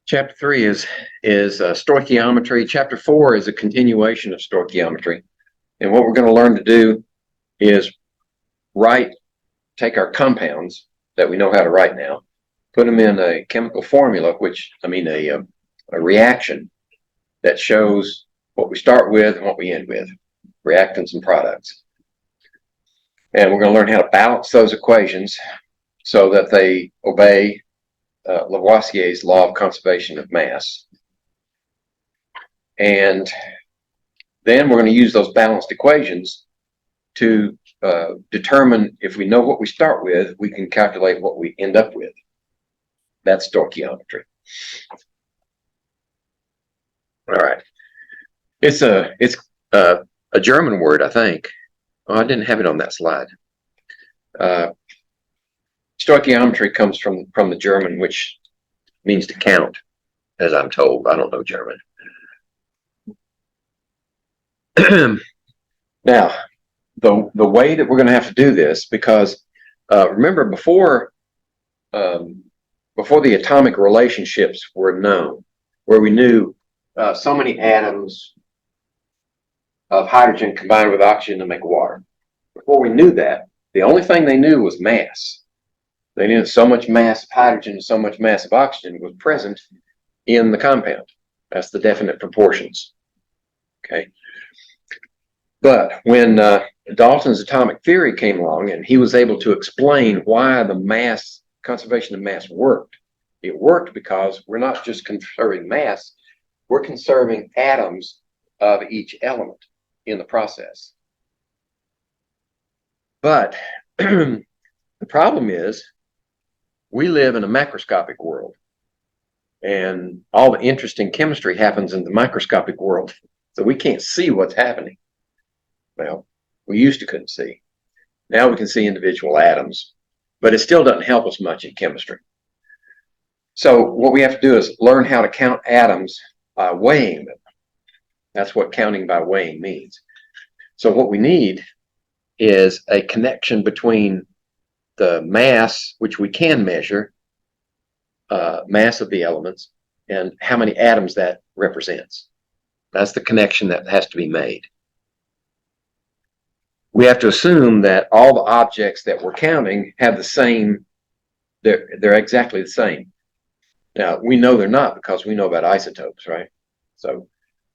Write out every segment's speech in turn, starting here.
Chapter 3 is stoichiometry. Chapter 4 is a continuation of stoichiometry. And what we're going to learn to do is take our compounds that we know how to write now, put them in a chemical formula, a reaction that shows what we start with and what we end with, reactants and products. And we're going to learn how to balance those equations so that they obey Lavoisier's law of conservation of mass. And then we're going to use those balanced equations to determine, if we know what we start with, we can calculate what we end up with. That's stoichiometry. All right. It's a German word, I think. Oh, I didn't have it on that slide. Stoichiometry comes from the German, which means to count, as I'm told. I don't know German. Now, the way that we're going to have to do this, because remember before the atomic relationships were known, where we knew so many atoms of hydrogen combined with oxygen to make water. Before we knew that, the only thing they knew was mass. They knew that so much mass of hydrogen and so much mass of oxygen was present in the compound. That's the definite proportions. Okay. But when Dalton's atomic theory came along and he was able to explain why the conservation of mass worked, it worked because we're not just conserving mass, we're conserving atoms of each element in the process. But the problem is we live in a macroscopic world, and all the interesting chemistry happens in the microscopic world. So we can't see what's happening. Well, we used to couldn't see. Now we can see individual atoms, but it still doesn't help us much in chemistry. So what we have to do is learn how to count atoms by weighing them. That's what counting by weighing means. So what we need is a connection between the mass, which we can measure, mass of the elements, and how many atoms that represents. That's the connection that has to be made. We have to assume that all the objects that we're counting have the same, they're exactly the same. Now, we know they're not because we know about isotopes, right? So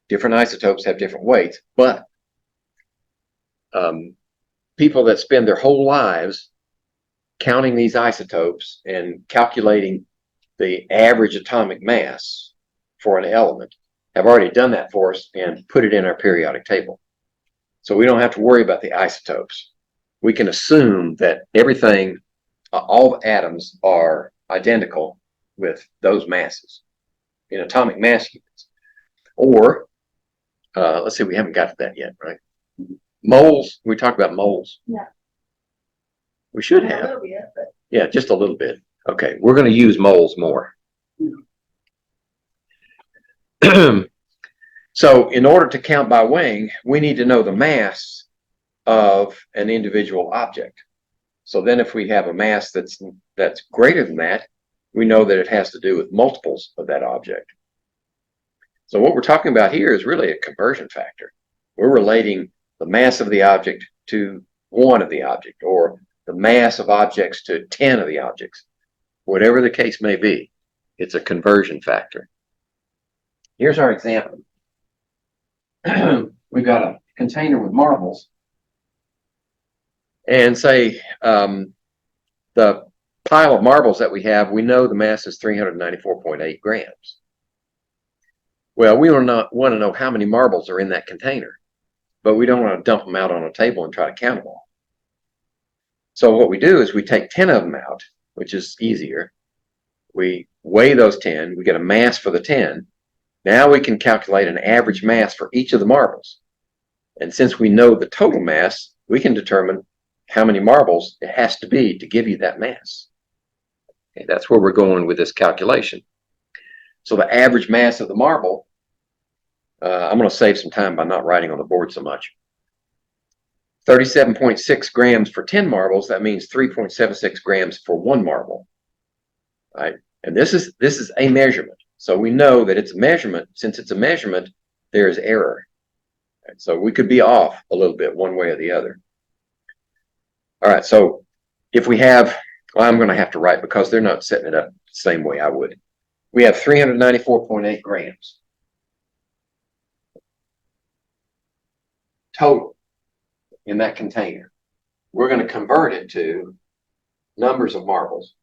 different isotopes have different weights, but people that spend their whole lives counting these isotopes and calculating the average atomic mass for an element have already done that for us and put it in our periodic table. So we don't have to worry about the isotopes. We can assume that everything, all the atoms are identical with those masses in atomic mass units. Or, let's see, we haven't got to that yet, right? Moles, we talked about moles. Yeah. We should have. A little bit, but... Yeah, just a little bit. Okay, we're going to use moles more. So in order to count by weighing, we need to know the mass of an individual object. So then if we have a mass that's greater than that, we know that it has to do with multiples of that object. So what we're talking about here is really a conversion factor. We're relating the mass of the object to 1 of the object, or the mass of objects to 10 of the objects. Whatever the case may be, it's a conversion factor. Here's our example. We've got a container with marbles, and say the pile of marbles that we have, we know the mass is 394.8 grams. Well, we want to know how many marbles are in that container, but we don't want to dump them out on a table and try to count them all. So what we do is we take 10 of them out, which is easier. We weigh those 10, we get a mass for the 10. Now we can calculate an average mass for each of the marbles. And since we know the total mass, we can determine how many marbles it has to be to give you that mass. Okay, that's where we're going with this calculation. So the average mass of the marble, I'm going to save some time by not writing on the board so much. 37.6 grams for 10 marbles, that means 3.76 grams for 1 marble. Right? And this is a measurement. So we know that it's a measurement. Since it's a measurement, there is error. So we could be off a little bit one way or the other. All right, so if we have, well, I'm going to have to write because they're not setting it up the same way I would. We have 394.8 grams total in that container. We're going to convert it to numbers of marbles.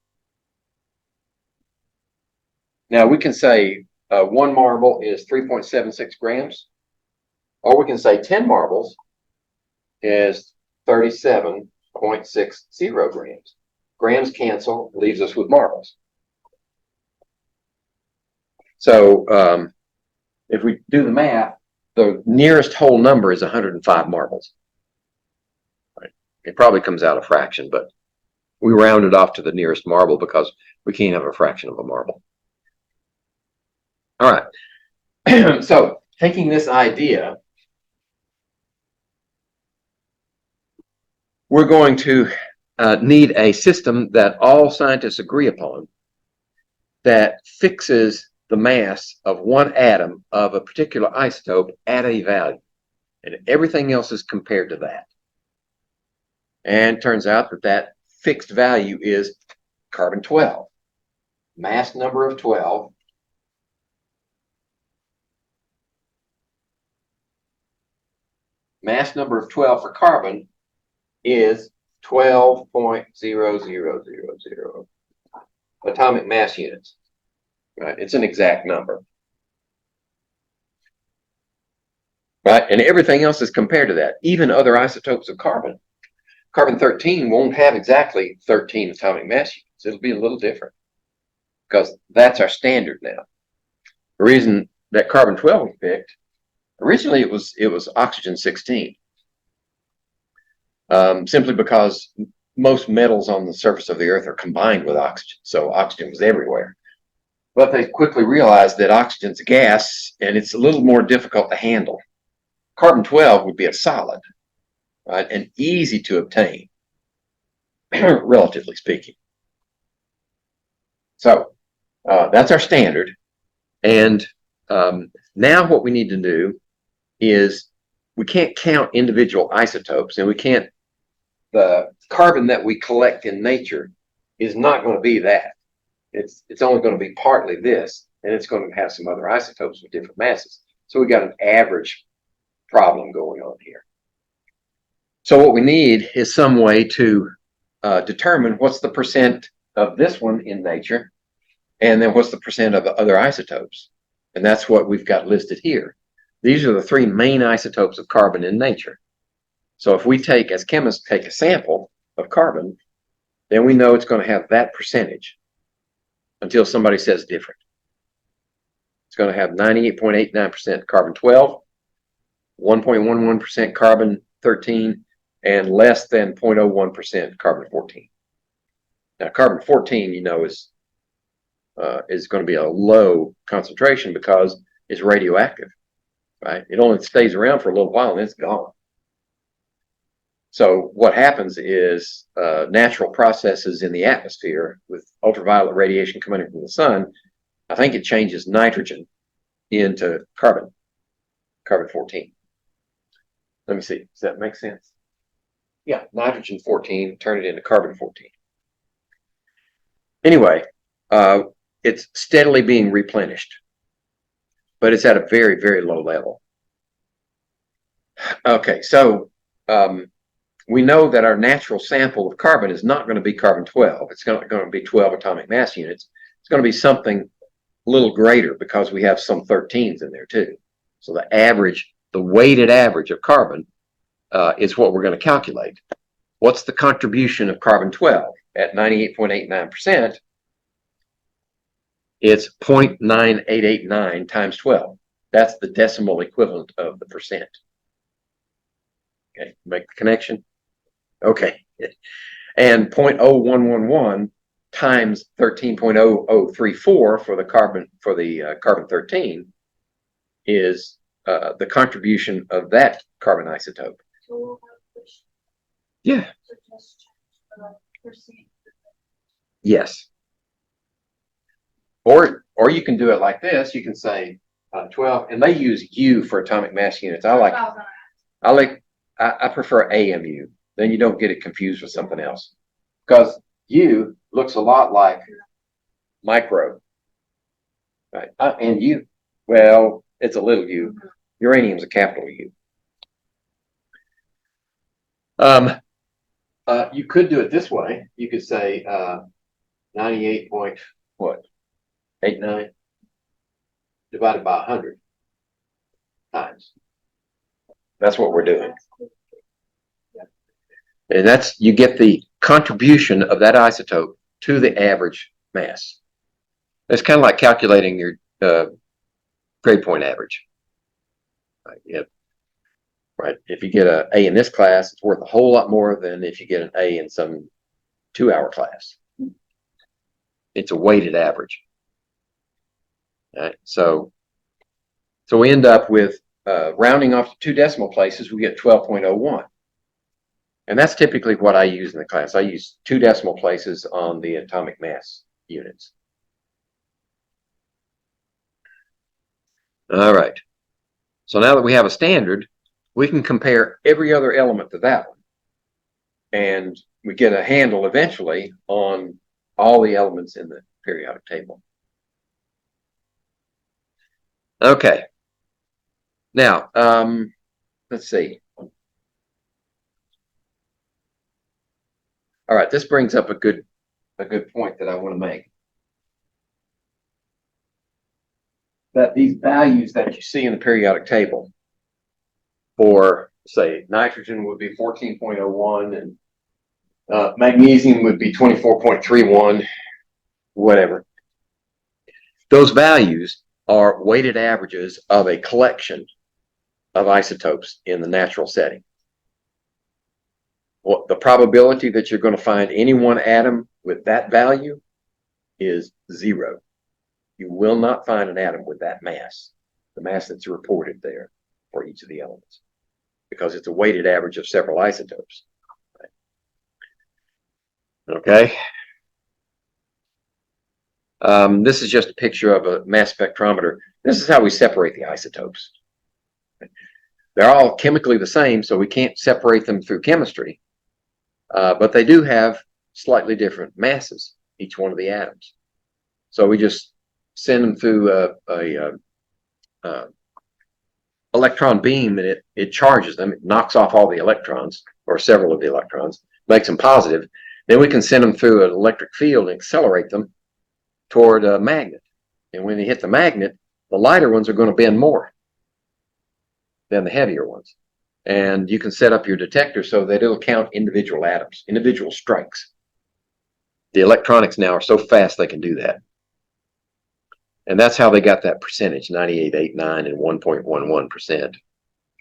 Now we can say one marble is 3.76 grams, or we can say 10 marbles is 37.60 grams. Grams cancel, leaves us with marbles. So if we do the math, the nearest whole number is 105 marbles. Right? It probably comes out a fraction, but we rounded off to the nearest marble because we can't have a fraction of a marble. All right. So taking this idea, we're going to need a system that all scientists agree upon that fixes the mass of one atom of a particular isotope at a value. And everything else is compared to that. And it turns out that that fixed value is carbon 12. Mass number of 12. Mass number of 12 for carbon is 12.0000 atomic mass units. Right? It's an exact number. Right? And everything else is compared to that. Even other isotopes of carbon. Carbon-13 won't have exactly 13 atomic mass units. It'll be a little different because that's our standard now. The reason that carbon-12 we picked, originally it was oxygen-16. Simply because most metals on the surface of the Earth are combined with oxygen, so oxygen was everywhere. But they quickly realized that oxygen's a gas, and it's a little more difficult to handle. Carbon-12 would be a solid, right, and easy to obtain, relatively speaking. So that's our standard, and now what we need to do is we can't count individual isotopes, and we can't. The carbon that we collect in nature is not going to be that. It's only going to be partly this, and it's going to have some other isotopes with different masses. So we got an average problem going on here. So what we need is some way to determine what's the percent of this one in nature, and then what's the percent of the other isotopes. And that's what we've got listed here. These are the three main isotopes of carbon in nature. So if we take, as chemists, take a sample of carbon, then we know it's going to have that percentage until somebody says different. It's going to have 98.89% carbon-12, 1.11% carbon-13, and less than 0.01% carbon-14. Now, carbon-14, you know, is going to be a low concentration because it's radioactive, right? It only stays around for a little while and it's gone. So what happens is natural processes in the atmosphere with ultraviolet radiation coming in from the sun, I think it changes nitrogen into carbon-14. Let me see, does that make sense? Yeah, nitrogen-14, turn it into carbon-14. Anyway, it's steadily being replenished, but it's at a very, very low level. Okay, so we know that our natural sample of carbon is not going to be carbon-12. It's going to be 12 atomic mass units. It's going to be something a little greater because we have some 13s in there too. So the average, the weighted average of carbon is what we're going to calculate. What's the contribution of carbon-12 at 98.89%? It's 0.9889 times 12. That's the decimal equivalent of the percent. Okay, make the connection. Okay, and 0.0111 times 13.0034 for the carbon-13 is the contribution of that carbon isotope. Yeah. Yes. Or you can do it like this. You can say 12, and they use U for atomic mass units. I prefer AMU. Then you don't get it confused with something else, because U looks a lot like micro, right? And U, well, it's a little U. Uranium's a capital U. You could do it this way. You could say 98.89 divided by 100 times. That's what we're doing. And that's, you get the contribution of that isotope to the average mass. It's kind of like calculating your grade point average. Right? Yep. Right. If you get an A in this class, it's worth a whole lot more than if you get an A in some 2-hour class. It's a weighted average. Right? So we end up with rounding off to 2 decimal places, we get 12.01. And that's typically what I use in the class. I use 2 decimal places on the atomic mass units. All right. So now that we have a standard, we can compare every other element to that one. And we get a handle eventually on all the elements in the periodic table. Okay. Now, let's see. All right, this brings up a good point that I want to make. That these values that you see in the periodic table for, say, nitrogen would be 14.01 and magnesium would be 24.31, whatever. Those values are weighted averages of a collection of isotopes in the natural setting. Well, the probability that you're going to find any one atom with that value is 0. You will not find an atom with that mass, the mass that's reported there for each of the elements, because it's a weighted average of several isotopes. Right? Okay. This is just a picture of a mass spectrometer. This is how we separate the isotopes. They're all chemically the same, so we can't separate them through chemistry. But they do have slightly different masses, each one of the atoms. So we just send them through a electron beam, and it charges them. It knocks off all the electrons, or several of the electrons, makes them positive. Then we can send them through an electric field and accelerate them toward a magnet. And when they hit the magnet, the lighter ones are going to bend more than the heavier ones. And you can set up your detector so that it'll count individual atoms, individual strikes. The electronics now are so fast they can do that. And that's how they got that percentage, 98.89 and 1.11%.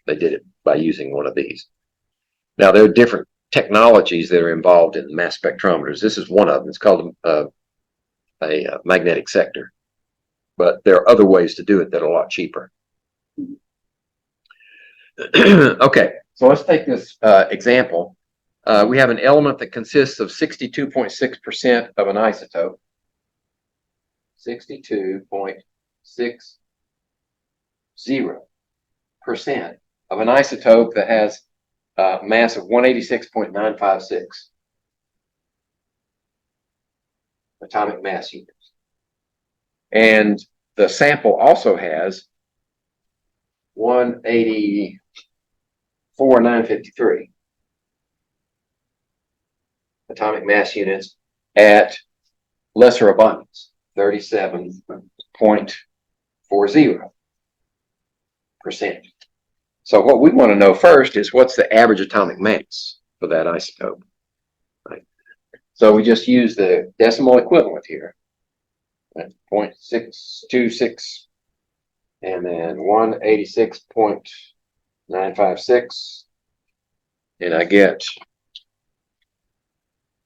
They did it by using one of these. Now, there are different technologies that are involved in mass spectrometers. This is one of them. It's called a magnetic sector. But there are other ways to do it that are a lot cheaper. Okay, so let's take this example. We have an element that consists of 62.6% of an isotope. 62.60% of an isotope that has a mass of 186.956 atomic mass units. And the sample also has 184,953 atomic mass units at lesser abundance, 37.40%. So what we want to know first is what's the average atomic mass for that isotope. Right? So we just use the decimal equivalent here. That's 0.626 and then 186.956. And I get,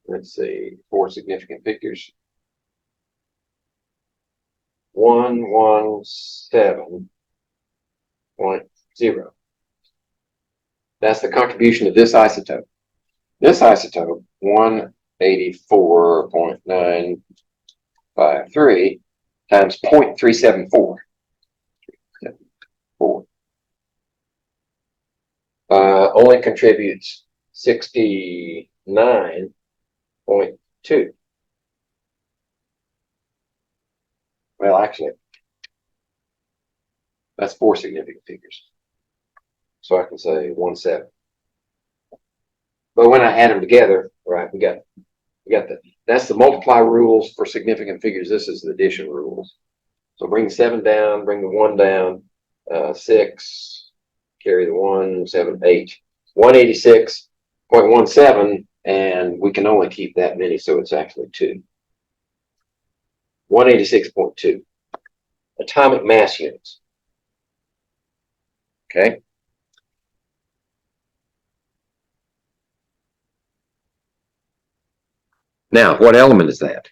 let's see, 4 significant figures. 117.0. That's the contribution of this isotope. This isotope, 184.953, times 0.374. Only contributes 69.2. Well, actually, that's 4 significant figures. So I can say 1/7. But when I add them together, right, we got that's the multiply rules for significant figures. This is the addition rules. So bring the 7 down, bring the 1 down, 6, carry the 1, 7, 8, 186.17, and we can only keep that many, so it's actually 2. 186.2 atomic mass units. Okay. Now, what element is that?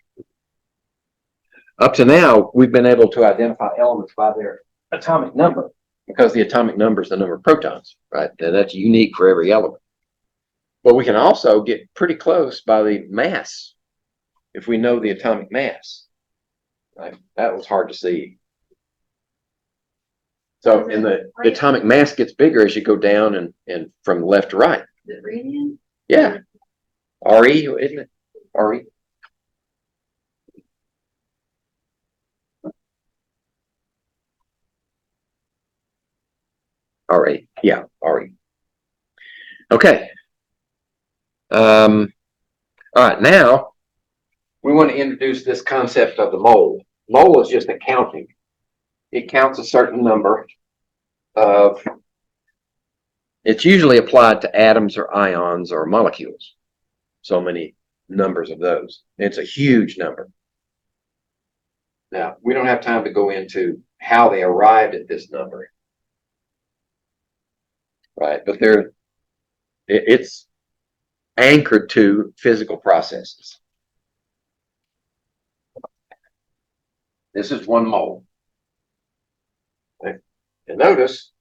Up to now, we've been able to identify elements by their atomic number, because the atomic number is the number of protons, right? And that's unique for every element. But we can also get pretty close by the mass if we know the atomic mass. Right? That was hard to see. So, and the atomic mass gets bigger as you go down and from left to right. The radiant? Yeah. RE, isn't it? RE. RE. Yeah, RE. Okay. All right, now we want to introduce this concept of the mole. Mole is just a counting. It counts a certain number of, it's usually applied to atoms or ions or molecules. So many numbers of those. It's a huge number. Now, we don't have time to go into how they arrived at this number. Right, but it's anchored to physical processes. This is 1 mole. Okay. And notice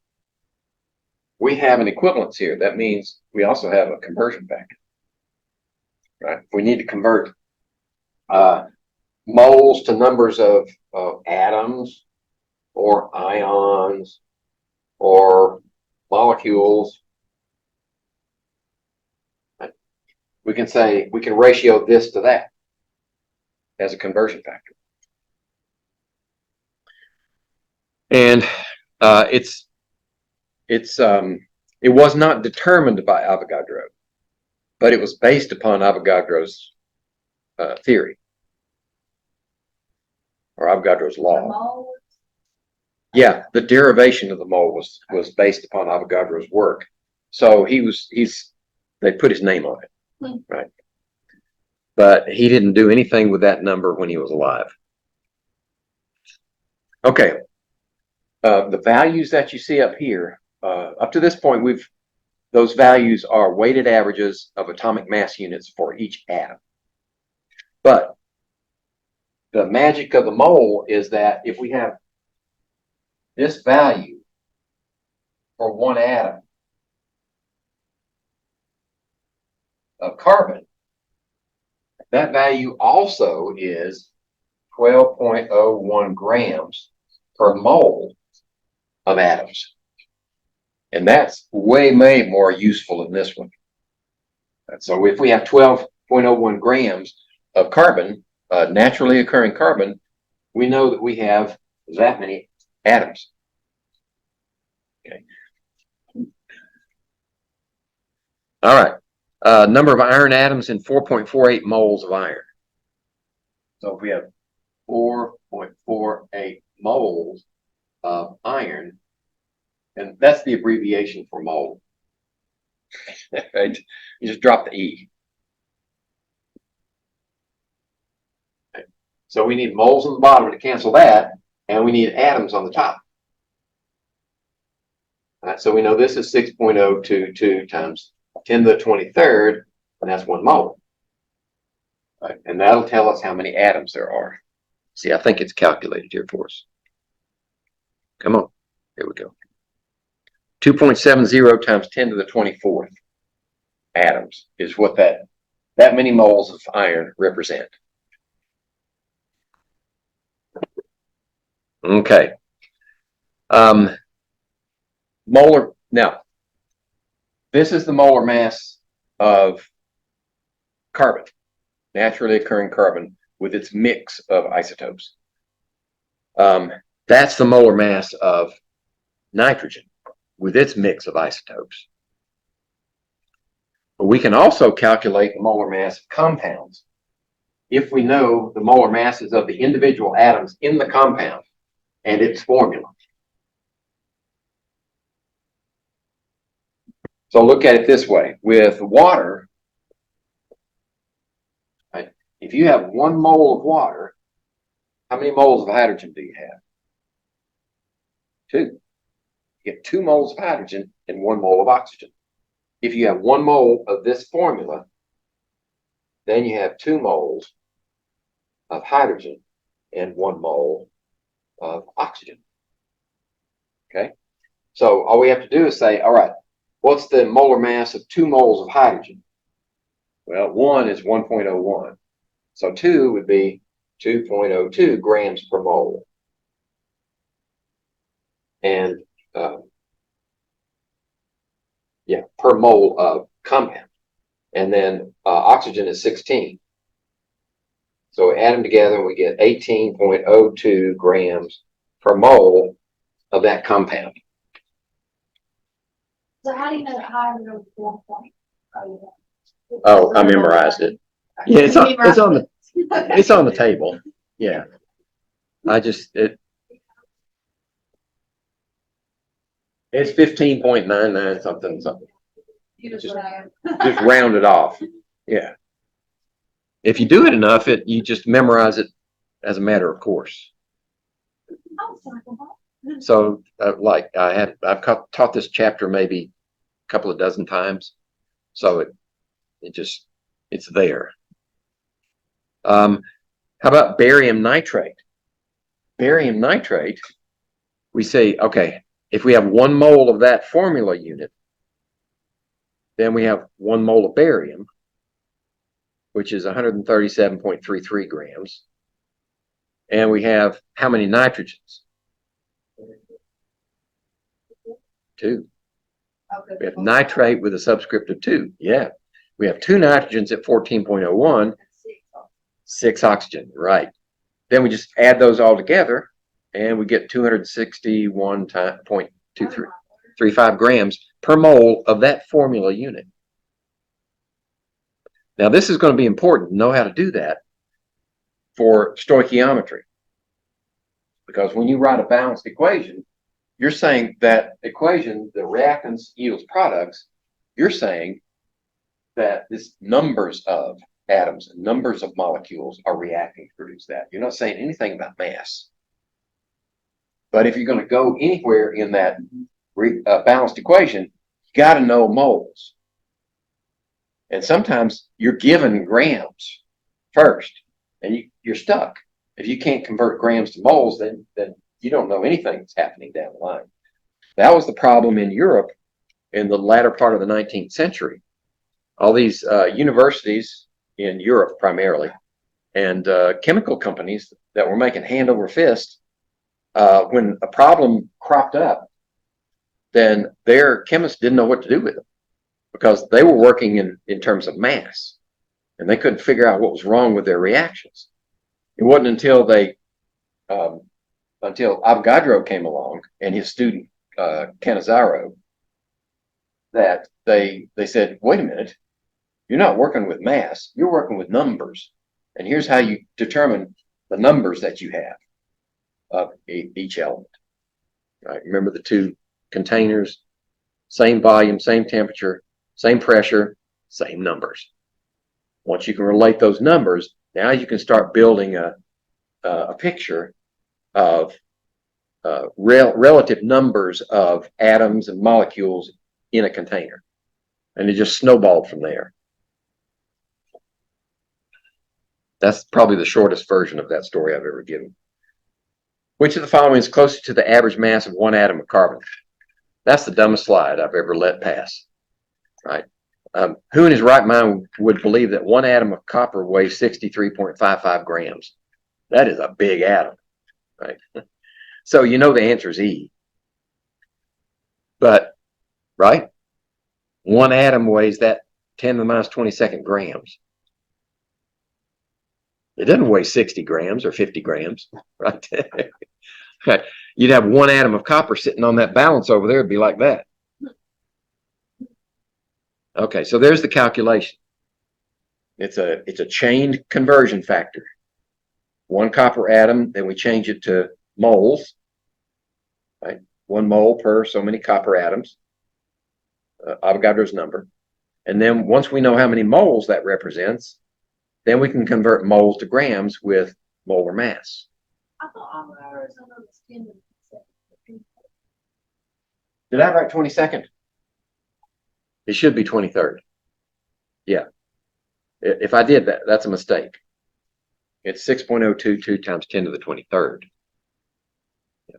we have an equivalence here. That means we also have a conversion factor. Right? If we need to convert moles to numbers of atoms or ions or molecules, right? We can say we can ratio this to that as a conversion factor. And it was not determined by Avogadro, but it was based upon Avogadro's theory, or Avogadro's law. Yeah, the derivation of the mole was based upon Avogadro's work. So they put his name on it, right? But he didn't do anything with that number when he was alive. Okay. The values that you see up here, up to this point, those values are weighted averages of atomic mass units for each atom. But the magic of the mole is that if we have this value for 1 atom of carbon, that value also is 12.01 grams per mole of atoms. And that's way more useful than this one. And so if we have 12.01 grams of carbon, naturally occurring carbon, we know that we have that many atoms. Okay. All right. Number of iron atoms in 4.48 moles of iron. So if we have 4.48 moles of iron, and that's the abbreviation for mole. Right? You just drop the E. Okay. So we need moles on the bottom to cancel that, and we need atoms on the top. All right, so we know this is 6.022 times 10 to the 23rd, and that's 1 mole. Right, and that'll tell us how many atoms there are. See, I think it's calculated here for us. Come on. Here we go. 2.70 times 10 to the 24th atoms is what that many moles of iron represent. Okay. Molar. Now, this is the molar mass of carbon, naturally occurring carbon with its mix of isotopes. That's the molar mass of nitrogen with its mix of isotopes. But we can also calculate the molar mass of compounds if we know the molar masses of the individual atoms in the compound and its formula. So look at it this way. With water, right, if you have 1 mole of water, how many moles of hydrogen do you have? 2. You get 2 moles of hydrogen and 1 mole of oxygen. If you have 1 mole of this formula, then you have 2 moles of hydrogen and 1 mole of oxygen. Okay? So all we have to do is say, all right, what's the molar mass of 2 moles of hydrogen? Well, 1 is 1.01. So 2 would be 2.02 grams per mole. And per mole of compound. And then oxygen is 16. So we add them together and we get 18.02 grams per mole of that compound. So how do you know that hydrogen is 1 point? Oh, I memorized it. Yeah, it's on the table. Yeah. It's 15.99 something. You just Round it off. Yeah. If you do it enough, you just memorize it as a matter of course. So, like I've taught this chapter maybe a couple of dozen times, so it's there. How about barium nitrate? Barium nitrate, we say, okay, if we have 1 mole of that formula unit, then we have 1 mole of barium, which is 137.33 grams. And we have how many nitrogens? 2. We have nitrate with a subscript of 2. Yeah. We have 2 nitrogens at 14.01, 6 oxygen, right. Then we just add those all together and we get 261.35 grams per mole of that formula unit. Now this is going to be important to know how to do that for stoichiometry. Because when you write a balanced equation, you're saying that equation, the reactants yields products, you're saying that this numbers of atoms and numbers of molecules are reacting to produce that. You're not saying anything about mass. But if you're going to go anywhere in that balanced equation, you got to know moles. And sometimes you're given grams first, and you're stuck. If you can't convert grams to moles, then you don't know anything that's happening down the line. That was the problem in Europe in the latter part of the 19th century. All these universities in Europe primarily, and chemical companies that were making hand over fist, when a problem cropped up, then their chemists didn't know what to do with it because they were working in terms of mass, and they couldn't figure out what was wrong with their reactions. It wasn't until until Avogadro came along and his student Cannizzaro that they said, wait a minute, you're not working with mass, you're working with numbers. And here's how you determine the numbers that you have of each element. Right? Remember the 2 containers, same volume, same temperature, same pressure, same numbers. Once you can relate those numbers, now you can start building a picture of relative numbers of atoms and molecules in a container. And it just snowballed from there. That's probably the shortest version of that story I've ever given. Which of the following is closer to the average mass of 1 atom of carbon? That's the dumbest slide I've ever let pass. Right? Who in his right mind would believe that 1 atom of copper weighs 63.55 grams? That is a big atom. Right? So you know the answer is E. But, right? One atom weighs that 10 to the minus 22nd grams. It doesn't weigh 60 grams or 50 grams, right? You'd have one atom of copper sitting on that balance over there. It'd be like that. Okay, so there's the calculation. It's a chained conversion factor. One copper atom, then we change it to moles, right? 1 mole per so many copper atoms, Avogadro's number. And then once we know how many moles that represents, then we can convert moles to grams with molar mass. I thought Avogadro's number was 10 to the 7th. Did I write 22nd? It should be 23rd. Yeah. If I did that, that's a mistake. It's 6.022 times 10 to the 23rd. Yeah.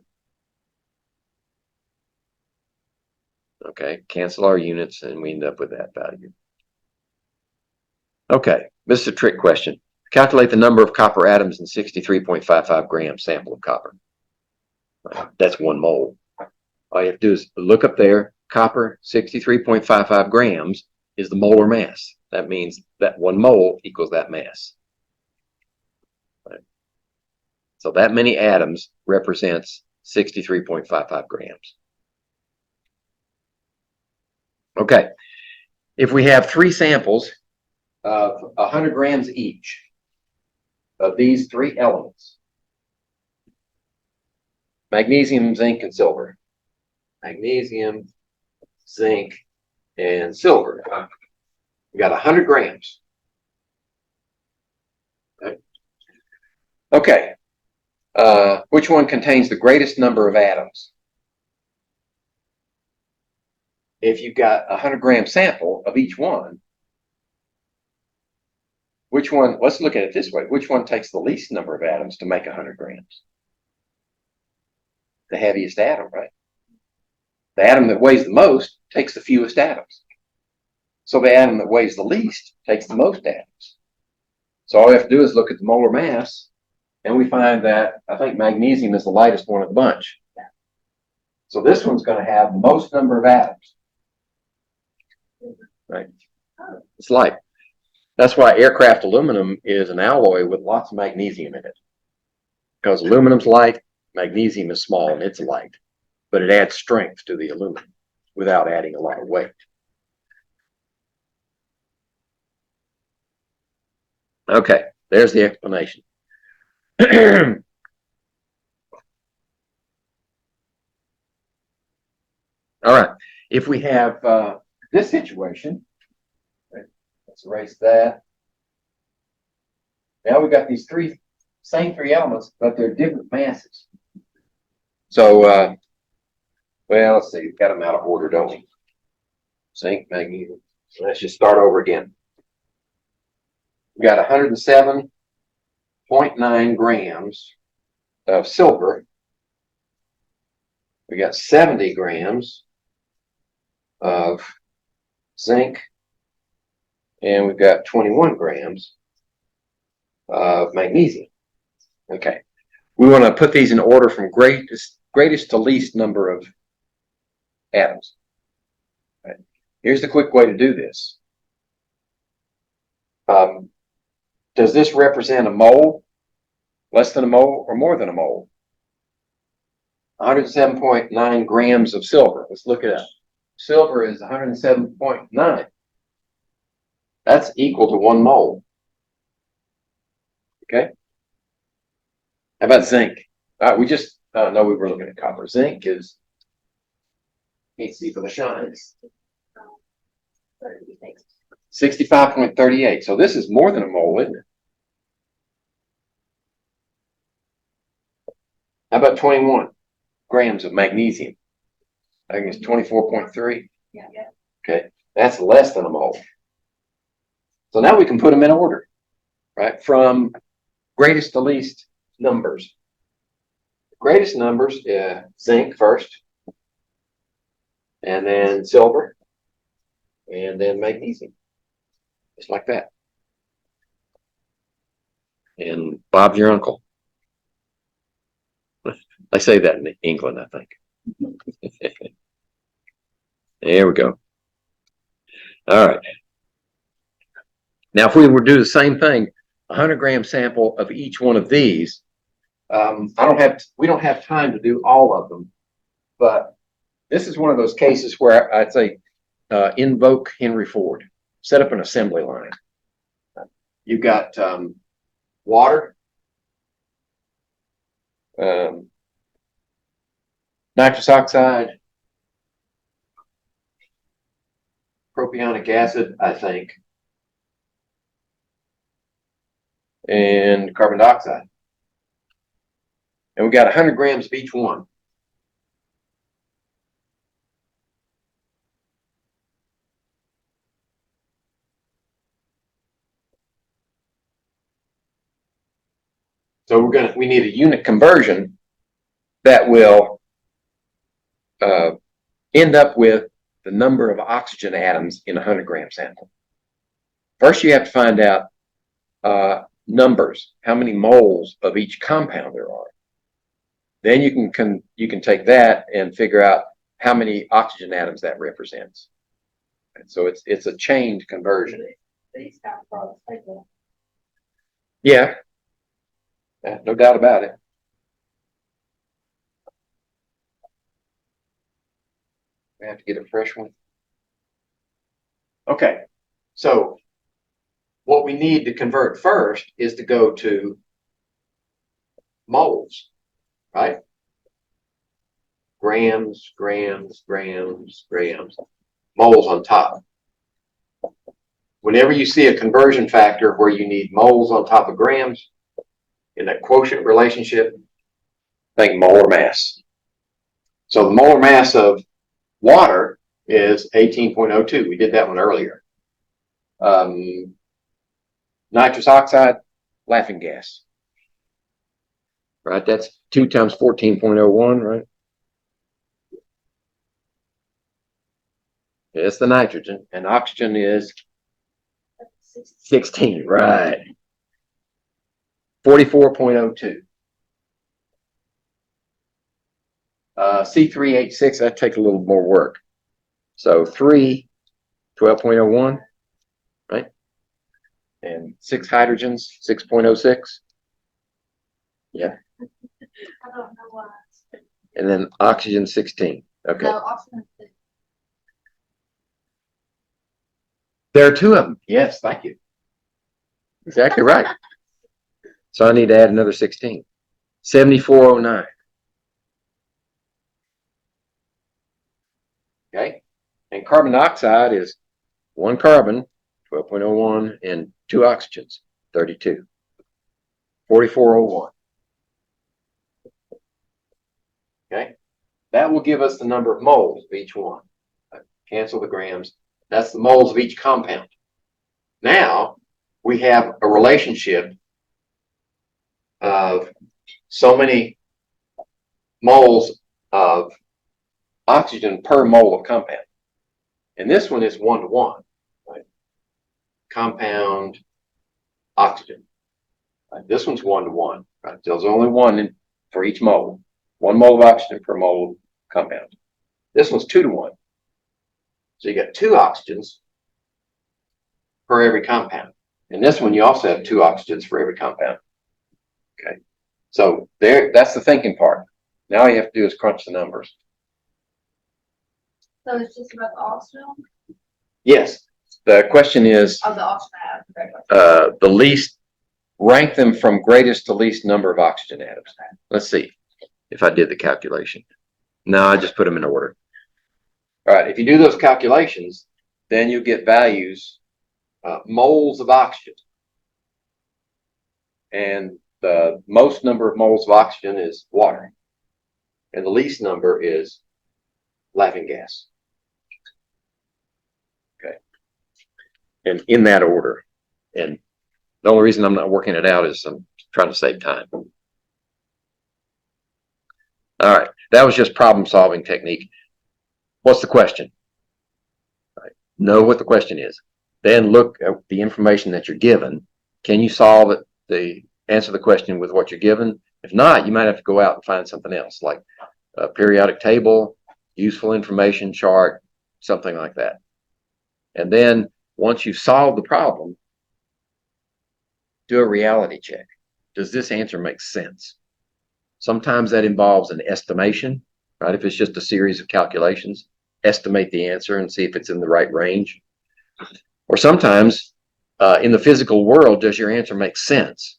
Okay, cancel our units and we end up with that value. Okay, this is a trick question. Calculate the number of copper atoms in 63.55 gram sample of copper. That's 1 mole. All you have to do is look up there. Copper, 63.55 grams is the molar mass. That means that 1 mole equals that mass. Right. So that many atoms represents 63.55 grams. Okay, if we have 3 samples of 100 grams each of these 3 elements, magnesium, zinc, and silver. Magnesium, zinc, and silver. We got 100 grams. Okay. Which one contains the greatest number of atoms? If you've got a 100-gram sample of each one, which one, let's look at it this way, which one takes the least number of atoms to make 100 grams? The heaviest atom, right? The atom that weighs the most takes the fewest atoms. So the atom that weighs the least takes the most atoms. So all we have to do is look at the molar mass, and we find that I think magnesium is the lightest one of the bunch. So this one's going to have the most number of atoms. Right? It's light. That's why aircraft aluminum is an alloy with lots of magnesium in it. Because aluminum's light, magnesium is small and it's light. But it adds strength to the aluminum without adding a lot of weight. Okay, there's the explanation. All right, if we have this situation, let's erase that. Now we've got these same three elements, but they're different masses. So, well, let's see, we've got them out of order, don't we? Zinc, magnesium. Let's just start over again. We got 107.9 grams of silver. We got 70 grams of zinc, and we've got 21 grams of magnesium. Okay, we want to put these in order from greatest to least number of atoms. Right. Here's the quick way to do this. Does this represent a mole, less than a mole, or more than a mole? 107.9 grams of silver. Let's look it up. Silver is 107.9. That's equal to 1 mole. Okay. How about zinc? We just know we were looking at copper. Zinc is, can't see for the shines, 65.38. So this is more than a mole, isn't it? How about 21 grams of magnesium? I think it's 24.3. Yeah. Okay, that's less than a mole. So now we can put them in order, right? From greatest to least numbers. Greatest numbers, zinc first, and then silver, and then magnesium. Just like that. And Bob's your uncle. I say that in England, I think. There we go. All right. Now, if we were to do the same thing, 100-gram sample of each one of these, we don't have time to do all of them, but this is one of those cases where I'd say invoke Henry Ford, set up an assembly line. You've got water, nitrous oxide, propionic acid, I think, and carbon dioxide. And we got 100 grams of each one. So we need a unit conversion that will end up with the number of oxygen atoms in a 100-gram sample. First, you have to find out numbers, how many moles of each compound there are. Then you can take that and figure out how many oxygen atoms that represents. And so it's a chained conversion. Yeah, no doubt about it. We have to get a fresh one. Okay, so what we need to convert first is to go to moles, right? Grams, grams, grams, grams, moles on top. Whenever you see a conversion factor where you need moles on top of grams in that quotient relationship, think molar mass. So the molar mass of water is 18.02. We did that one earlier. Nitrous oxide, laughing gas. Right, that's 2 times 14.01, right? It's the nitrogen, and oxygen is 16, right? 44.02. C3H6, that takes a little more work. So 3, 12.01, right? And 6 hydrogens, 6.06. Yeah. I don't know why. And then oxygen 16. Okay. No, oxygen. There are 2 of them. Yes, thank you. Exactly right. So I need to add another 16. 7409. Okay. And carbon dioxide is 1 carbon, 12.01, and 2 oxygens, 32. 4401. Okay. That will give us the number of moles of each one. Cancel the grams. That's the moles of each compound. Now we have a relationship of so many moles of oxygen per mole of compound. And this one is 1 to 1. Right? Compound oxygen. Right? This one's 1 to 1. Right? There's only one for each mole. 1 mole of oxygen per mole of compound. This one's 2 to 1. So you got 2 oxygens per every compound. And this one, you also have 2 oxygens for every compound. Okay. So that's the thinking part. Now all you have to do is crunch the numbers. So it's just about the oxygen? Yes. The question is Of the oxygen. the least, rank them from greatest to least number of oxygen atoms. Okay. Let's see if I did the calculation. No, I just put them in order. All right. If you do those calculations, then you get values, moles of oxygen. And the most number of moles of oxygen is water. And the least number is laughing gas. Okay. And in that order. And the only reason I'm not working it out is I'm trying to save time. All right. That was just problem solving technique. What's the question? Right. Know what the question is. Then look at the information that you're given. Can you solve it? Answer the question with what you're given, If not, you might have to go out and find something else, like a periodic table, useful information chart, something like that. And then once you've solved the problem, do a reality check. Does this answer make sense? Sometimes that involves an estimation, right? If it's just a series of calculations, estimate the answer and see if it's in the right range. Or sometimes in the physical world, does your answer make sense?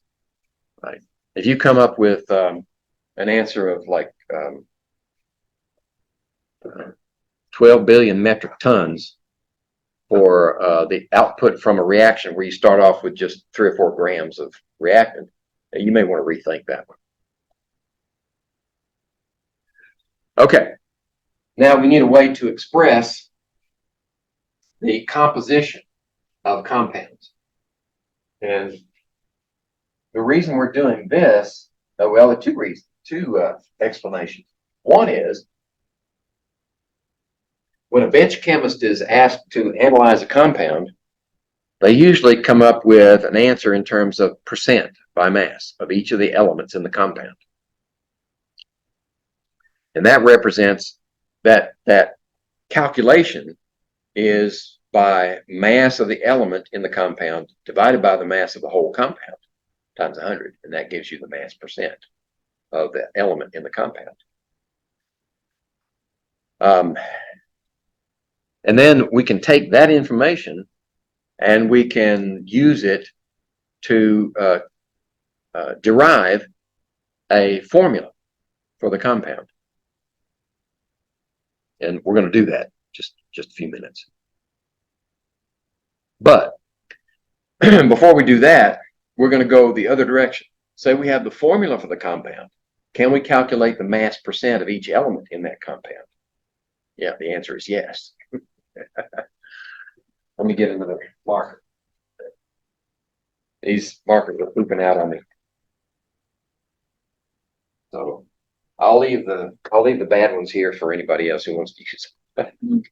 Right? If you come up with an answer of like 12 billion metric tons for the output from a reaction where you start off with just 3 or 4 grams of reactant, you may want to rethink that one. Okay, now we need a way to express the composition of compounds. And the reason we're doing this, well, there are two reasons, two explanations. One is when a bench chemist is asked to analyze a compound, they usually come up with an answer in terms of percent by mass of each of the elements in the compound. And that represents that calculation is by mass of the element in the compound divided by the mass of the whole compound times 100, and that gives you the mass percent of the element in the compound. And then we can take that information and we can use it to derive a formula for the compound. And we're going to do that just a few minutes. But before we do that, we're going to go the other direction. Say we have the formula for the compound. Can we calculate the mass percent of each element in that compound? Yeah, the answer is yes. Let me get another marker. These markers are pooping out on me. So I'll leave the bad ones here for anybody else who wants to use them.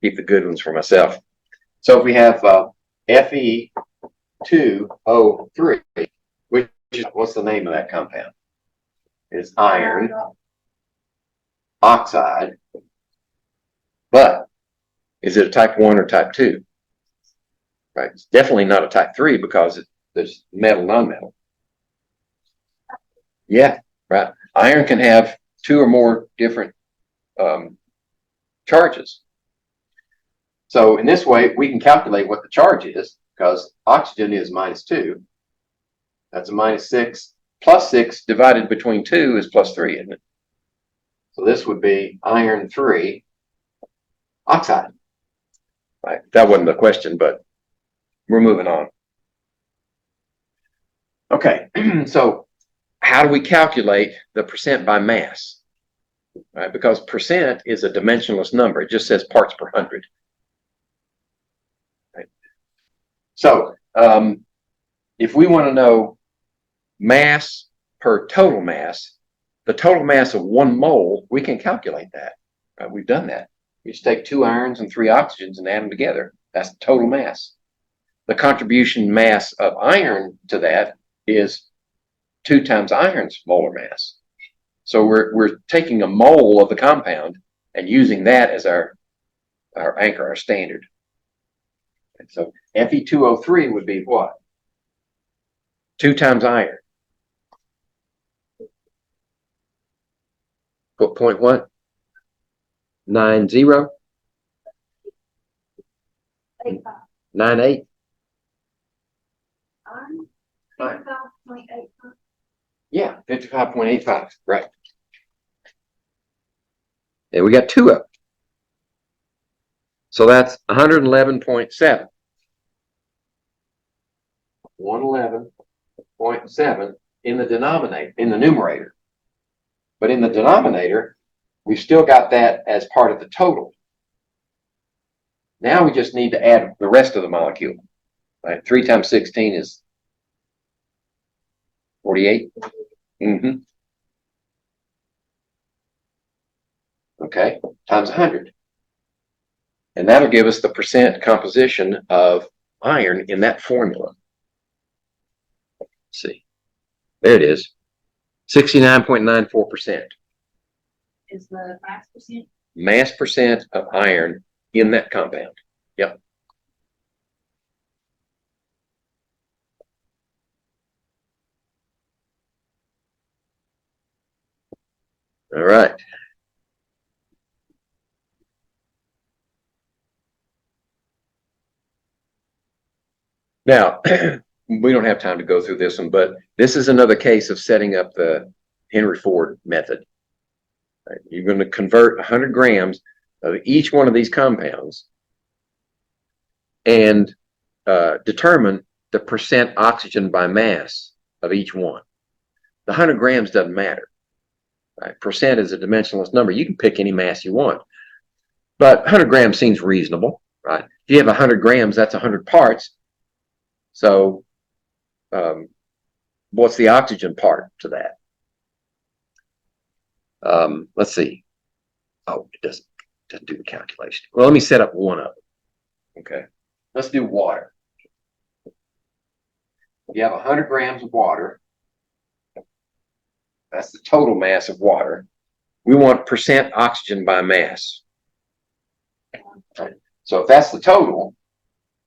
Keep the good ones for myself. So if we have Fe2O3, which is, what's the name of that compound? It's iron oxide. But is it a type 1 or type 2? Right. It's definitely not a type 3 because there's metal, non-metal. Yeah, right. Iron can have 2 or more different charges. So in this way, we can calculate what the charge is because oxygen is -2. That's a -6. +6 divided between 2 is +3, isn't it? So this would be iron 3 oxide. Right. That wasn't the question, but we're moving on. Okay, so how do we calculate the percent by mass? Right, because percent is a dimensionless number. It just says parts per 100. Right. So if we want to know mass per total mass, the total mass of 1 mole, we can calculate that. Right, we've done that. You just take 2 irons and 3 oxygens and add them together. That's the total mass. The contribution mass of iron to that is 2 times iron's molar mass. So we're taking a mole of the compound and using that as our anchor, our standard. And so Fe2O3 would be what? 2 times iron. Point what? 90? 98? Iron, 55.85. Yeah, 55.85, right. And we got 2 of them. So that's 111.7. 111.7 in the denominator, in the numerator. But in the denominator, we've still got that as part of the total. Now we just need to add the rest of the molecule. Right? 3 times 16 is 48. Mm-hmm. Okay, times 100. And that'll give us the percent composition of iron in that formula. Let's see. There it is. 69.94% Is the max percent? mass percent of iron in that compound. Yep. All right. Now, we don't have time to go through this one, but this is another case of setting up the Henry Ford method. Right? You're going to convert 100 grams of each one of these compounds and determine the percent oxygen by mass of each one. The 100 grams doesn't matter. Right? Percent is a dimensionless number. You can pick any mass you want, but 100 grams seems reasonable, right? If you have 100 grams, that's 100 parts. So what's the oxygen part to that? Let's see. Oh, it doesn't do the calculation. Well, let me set up one of them. Okay. Let's do water. You have 100 grams of water. That's the total mass of water. We want percent oxygen by mass. Right. So if that's the total,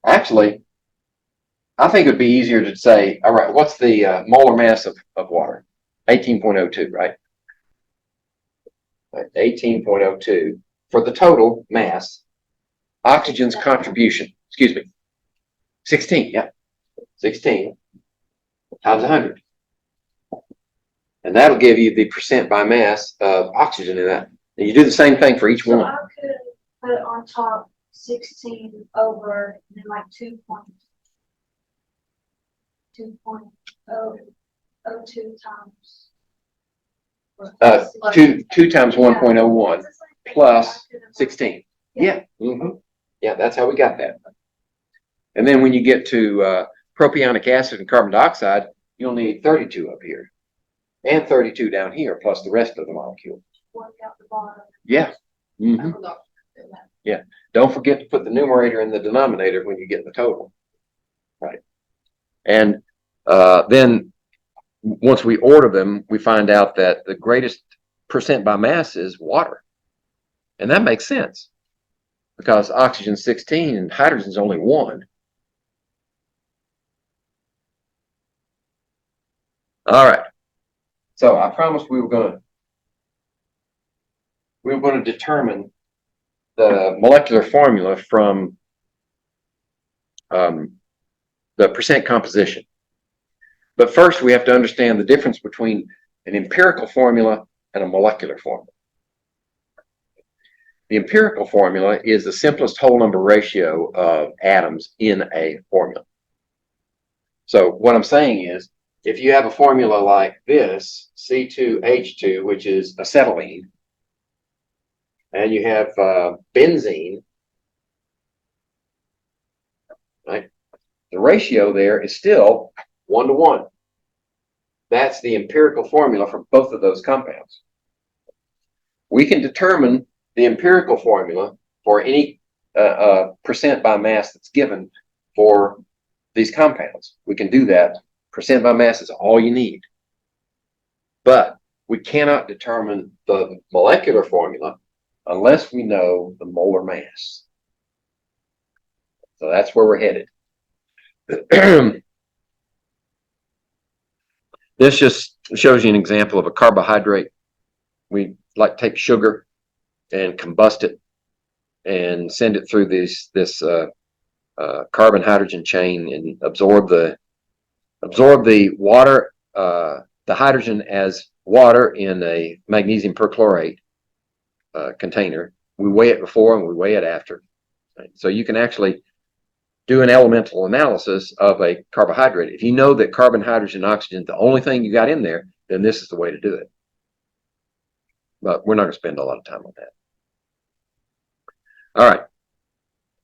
actually, I think it would be easier to say, all right, what's the molar mass of water? 18.02, right? 18.02 for the total mass. Oxygen's contribution, excuse me, 16, yeah, 16 times 100. And that'll give you the percent by mass of oxygen in that. And you do the same thing for each So one. I could put on top 16 over and then like 2.002 times. Two times 1.01 plus 16. Yeah. Yeah, that's how we got that. And then when you get to propionic acid and carbon dioxide, you'll need 32 up here and 32 down here, plus the rest of the molecule. Work out the bottom. Yeah. Yeah. Don't forget to put the numerator in the denominator when you get the total. Right. And then once we order them, we find out that the greatest percent by mass is water. And that makes sense because oxygen's 16 and hydrogen's only 1. All right. So I promised we were going to determine the molecular formula from the percent composition. But first, we have to understand the difference between an empirical formula and a molecular formula. The empirical formula is the simplest whole number ratio of atoms in a formula. So what I'm saying is, if you have a formula like this, C2H2, which is acetylene, and you have benzene, right? The ratio there is still 1 to 1. That's the empirical formula for both of those compounds. We can determine the empirical formula for any percent by mass that's given for these compounds. We can do that. Percent by mass is all you need. But we cannot determine the molecular formula unless we know the molar mass. So that's where we're headed. This just shows you an example of a carbohydrate. We like take sugar and combust it and send it through this carbon hydrogen chain and absorb the water, the hydrogen as water in a magnesium perchlorate container. We weigh it before and we weigh it after. Right? So you can actually do an elemental analysis of a carbohydrate. If you know that carbon, hydrogen, oxygen is the only thing you got in there, then this is the way to do it. But we're not going to spend a lot of time on that. All right.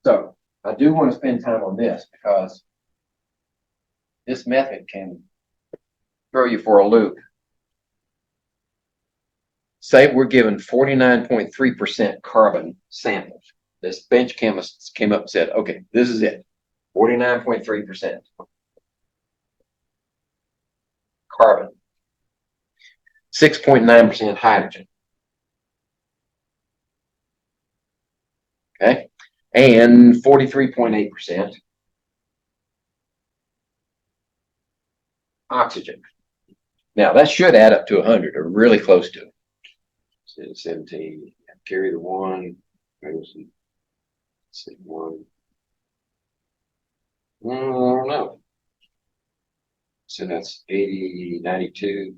So I do want to spend time on this because this method can throw you for a loop. Say we're given 49.3% carbon samples. This bench chemists came up and said, okay, this is it. 49.3% carbon. 6.9% hydrogen. Okay, and 43.8% oxygen. Now that should add up to 100, or really close to it. 17, carry the one, one. I don't know. So that's 80, 92,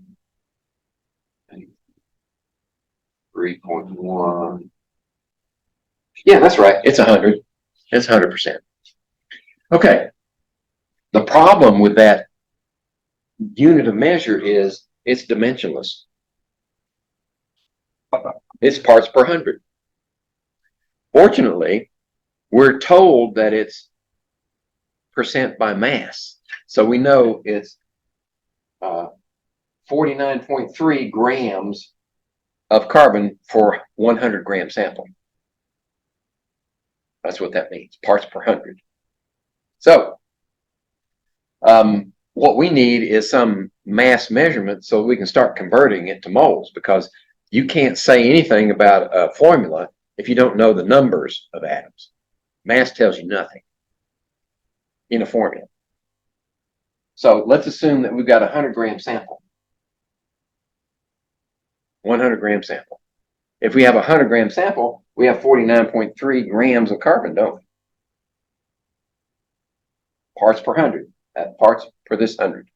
3.1. Yeah, that's right. It's 100. It's 100%. Okay. The problem with that unit of measure is it's dimensionless. It's parts per 100. Fortunately, we're told that it's percent by mass. So we know it's 49.3 grams of carbon for 100 gram sample. That's what that means, parts per 100. So what we need is some mass measurement so we can start converting it to moles, because you can't say anything about a formula if you don't know the numbers of atoms. Mass tells you nothing in a formula. So let's assume that we've got a 100 gram sample. 100 gram sample. If we have a 100 gram sample, we have 49.3 grams of carbon, don't we? Parts per 100. Parts per this 100.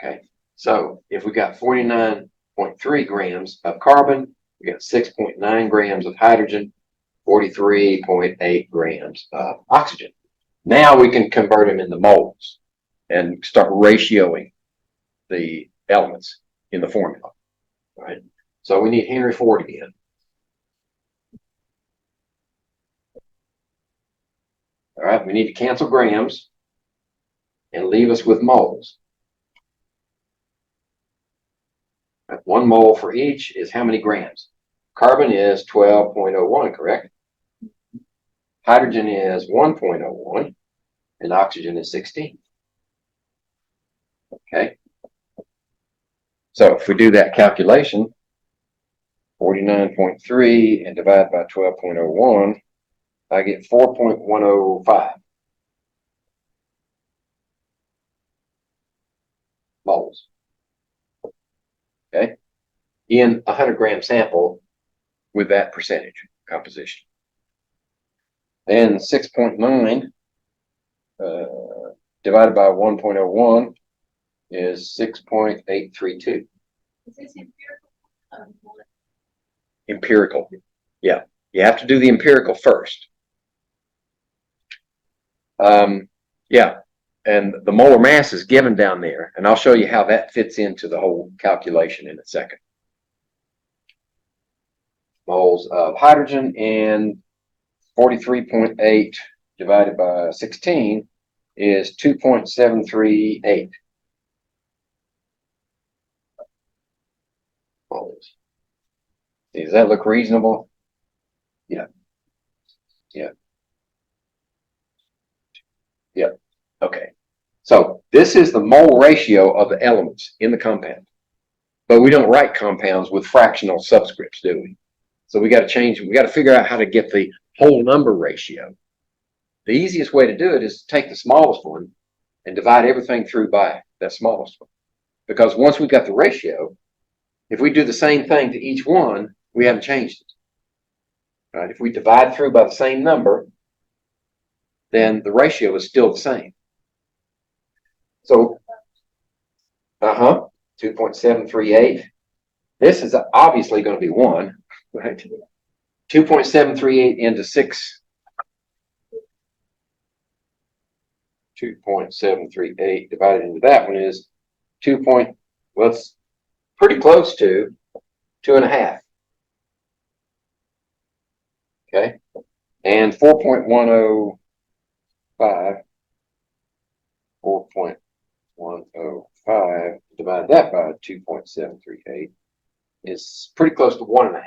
Okay. So if we got 49.3 grams of carbon, we got 6.9 grams of hydrogen, 43.8 grams of oxygen. Now we can convert them into moles and start ratioing the elements in the formula. All right. So we need Henry Ford again. All right, we need to cancel grams and leave us with moles. 1 mole for each is how many grams? Carbon is 12.01, correct? Hydrogen is 1.01, and oxygen is 16. Okay. So if we do that calculation, 49.3 and divide by 12.01, I get 4.105 moles. Okay, in a 100 gram sample with that percentage composition. And 6.9 divided by 1.01 is 6.832. Is this empirical? Empirical. Yeah, you have to do the empirical first. Yeah, and the molar mass is given down there, and I'll show you how that fits into the whole calculation in a second. Moles of hydrogen, and 43.8 divided by 16 is 2.738 moles. Does that look reasonable? Yeah. Yeah. Yeah. Okay. So this is the mole ratio of the elements in the compound. But we don't write compounds with fractional subscripts, do we? So we got to change, we got to figure out how to get the whole number ratio. The easiest way to do it is to take the smallest one and divide everything through by that smallest one. Because once we've got the ratio, if we do the same thing to each one, we haven't changed it. Right? If we divide through by the same number, then the ratio is still the same. So, 2.738. This is obviously going to be 1, right? 2.738 into 6. 2.738 divided into that one is 2. Well, it's pretty close to 2.5. Okay, and 4.105. 4.105 divide that by 2.738 is pretty close to 1.5.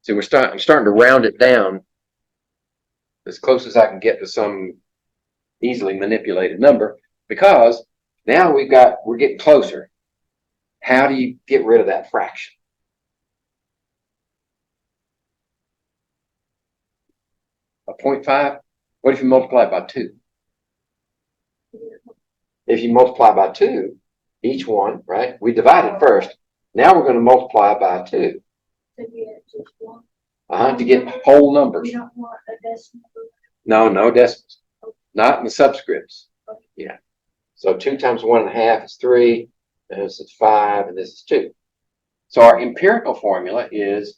So I'm starting to round it down as close as I can get to some easily manipulated number, because now we're getting closer. how do you get rid of that fraction? A 0.5? What if you multiply it by 2? If you multiply by 2, each one, right? We divided first. Now we're going to multiply by 2. To get just one. To get whole numbers. You don't want a decimal. No, no decimals. Not in the subscripts. Yeah. So 2 times 1.5 is 3. This is 5, and this is 2. So our empirical formula is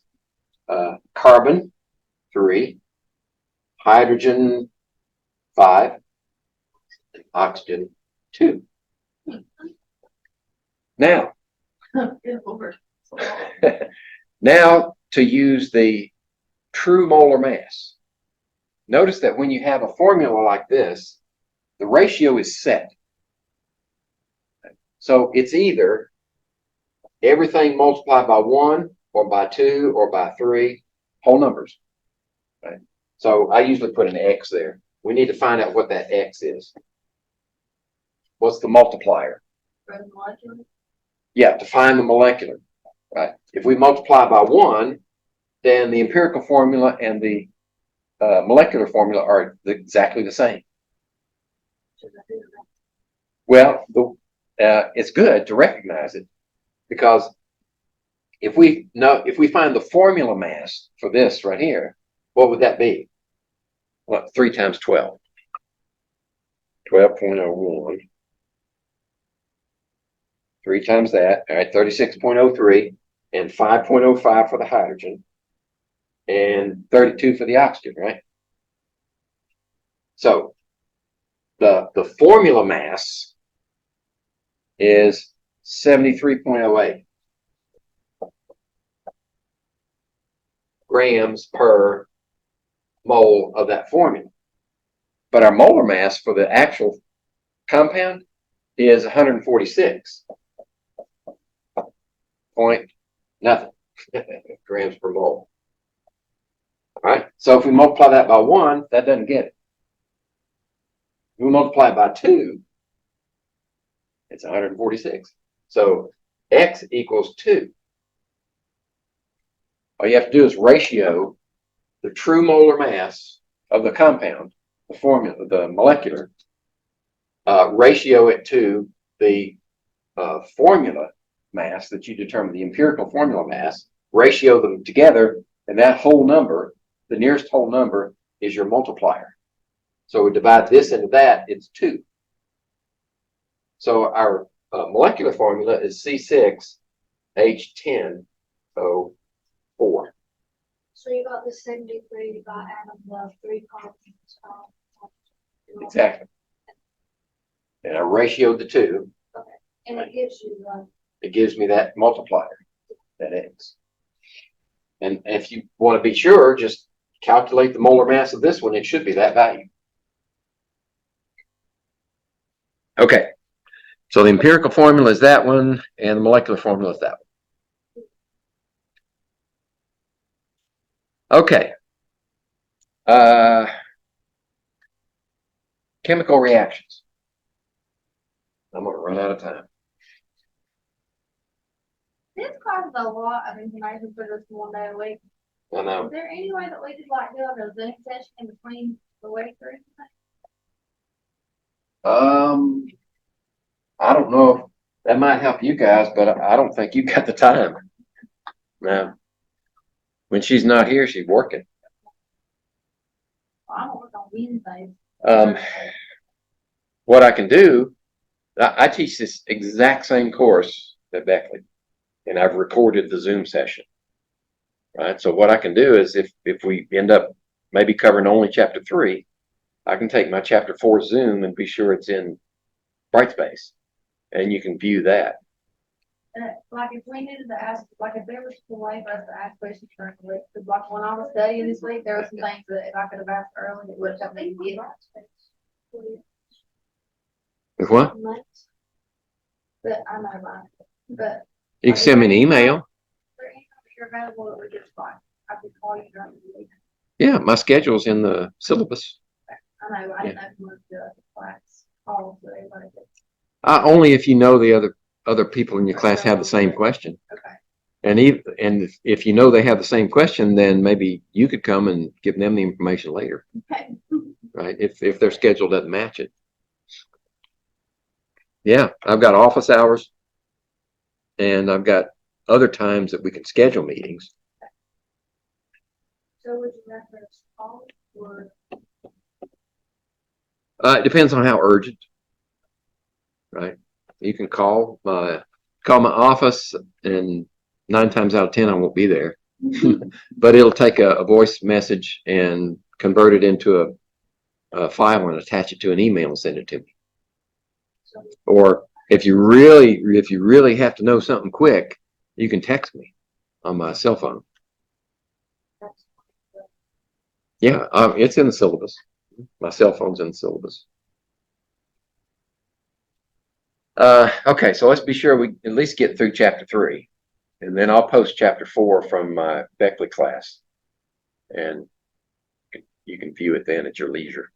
carbon 3, hydrogen 5, and oxygen 2. Now, now to use the true molar mass. Notice that when you have a formula like this, the ratio is set. So it's either everything multiplied by 1 or by 2 or by 3, whole numbers. Right? So I usually put an X there. We need to find out what that X is. What's the multiplier? Yeah, to find the molecular. Right? If we multiply by 1, then the empirical formula and the molecular formula are exactly the same. Well, it's good to recognize it, because if we find the formula mass for this right here, what would that be? Well, 3 times 12. 12.01. 3 times that, all right, 36.03, and 5.05 for the hydrogen, and 32 for the oxygen, right? So the formula mass is 73.08 grams per mole of that formula. But our molar mass for the actual compound is 146 point nothing grams per mole. All right, so if we multiply that by 1, that doesn't get it. If we multiply it by 2, it's 146. So X equals 2. All you have to do is ratio the true molar mass of the compound, the formula, the molecular, ratio it to the formula mass that you determine, the empirical formula mass, ratio them together, and that whole number, the nearest whole number, is your multiplier. So we divide this into that, it's 2. So our molecular formula is C6H10O4. So you got the 73 by adding the 3 carbons. Exactly. And I ratioed the 2. Okay. And it gives you it gives me that multiplier, that X. And if you want to be sure, just calculate the molar mass of this one. It should be that value. Okay. So the empirical formula is that one, and the molecular formula is that one. Okay. Chemical reactions. I'm going to run out of time. this causes a lot of information for this one day a week. I know. Is there any way that we could like do a Zoom session in between the week or anything? I don't know if that might help you guys, but I don't think you got the time. No. When she's not here, she's working. Well, I don't work on Wednesdays. What I can do, I teach this exact same course at Beckley, and I've recorded the Zoom session. Right. So what I can do is if we end up maybe covering only chapter 3, I can take my chapter 4 Zoom and be sure it's in Brightspace, and you can view that. Like if we needed to ask, like if there was a way for us to ask questions during the week, because like when I was studying this week, there were some things that if I could have asked early, it would have helped me get. With what? But I know, right? But You can send me an email. if you're available, it would just like I could call you during the week. Yeah, my schedule's in the syllabus. I know, I didn't know if you wanted to do a class call for everybody. Only if you know the other other people in your class have the same question. Okay. And if you know they have the same question, then maybe you could come and give them the information later, Okay. right? If their schedule doesn't match it. Yeah, I've got office hours, and I've got other times that we can schedule meetings. So would you reference call or? It depends on how urgent, right? You can call my office, and 9 times out of 10 I won't be there, but it'll take a voice message and convert it into a file and attach it to an email and send it to me. Or if you really have to know something quick, you can text me on my cell phone. Yeah, it's in the syllabus. My cell phone's in the syllabus. Okay, so let's be sure we at least get through chapter 3, and then I'll post chapter 4 from my Beckley class, and you can view it then at your leisure.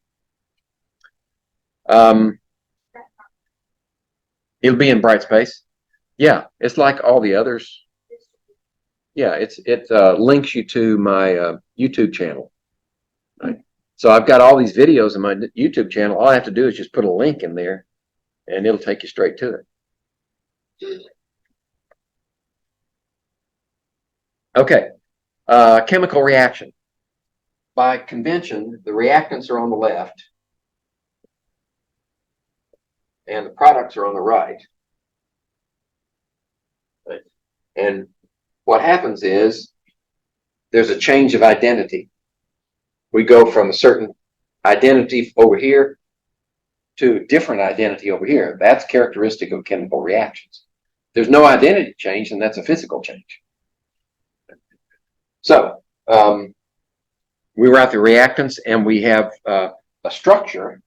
It'll be in Brightspace. Yeah, it's like all the others. Yeah, it links you to my YouTube channel. Right? So I've got all these videos in my YouTube channel. All I have to do is just put a link in there, and it'll take you straight to it. Okay, chemical reaction. By convention, the reactants are on the left, and the products are on the right. And what happens is there's a change of identity. We go from a certain identity over here to a different identity over here. That's characteristic of chemical reactions. There's no identity change, and that's a physical change. So we write the reactants, and we have a structure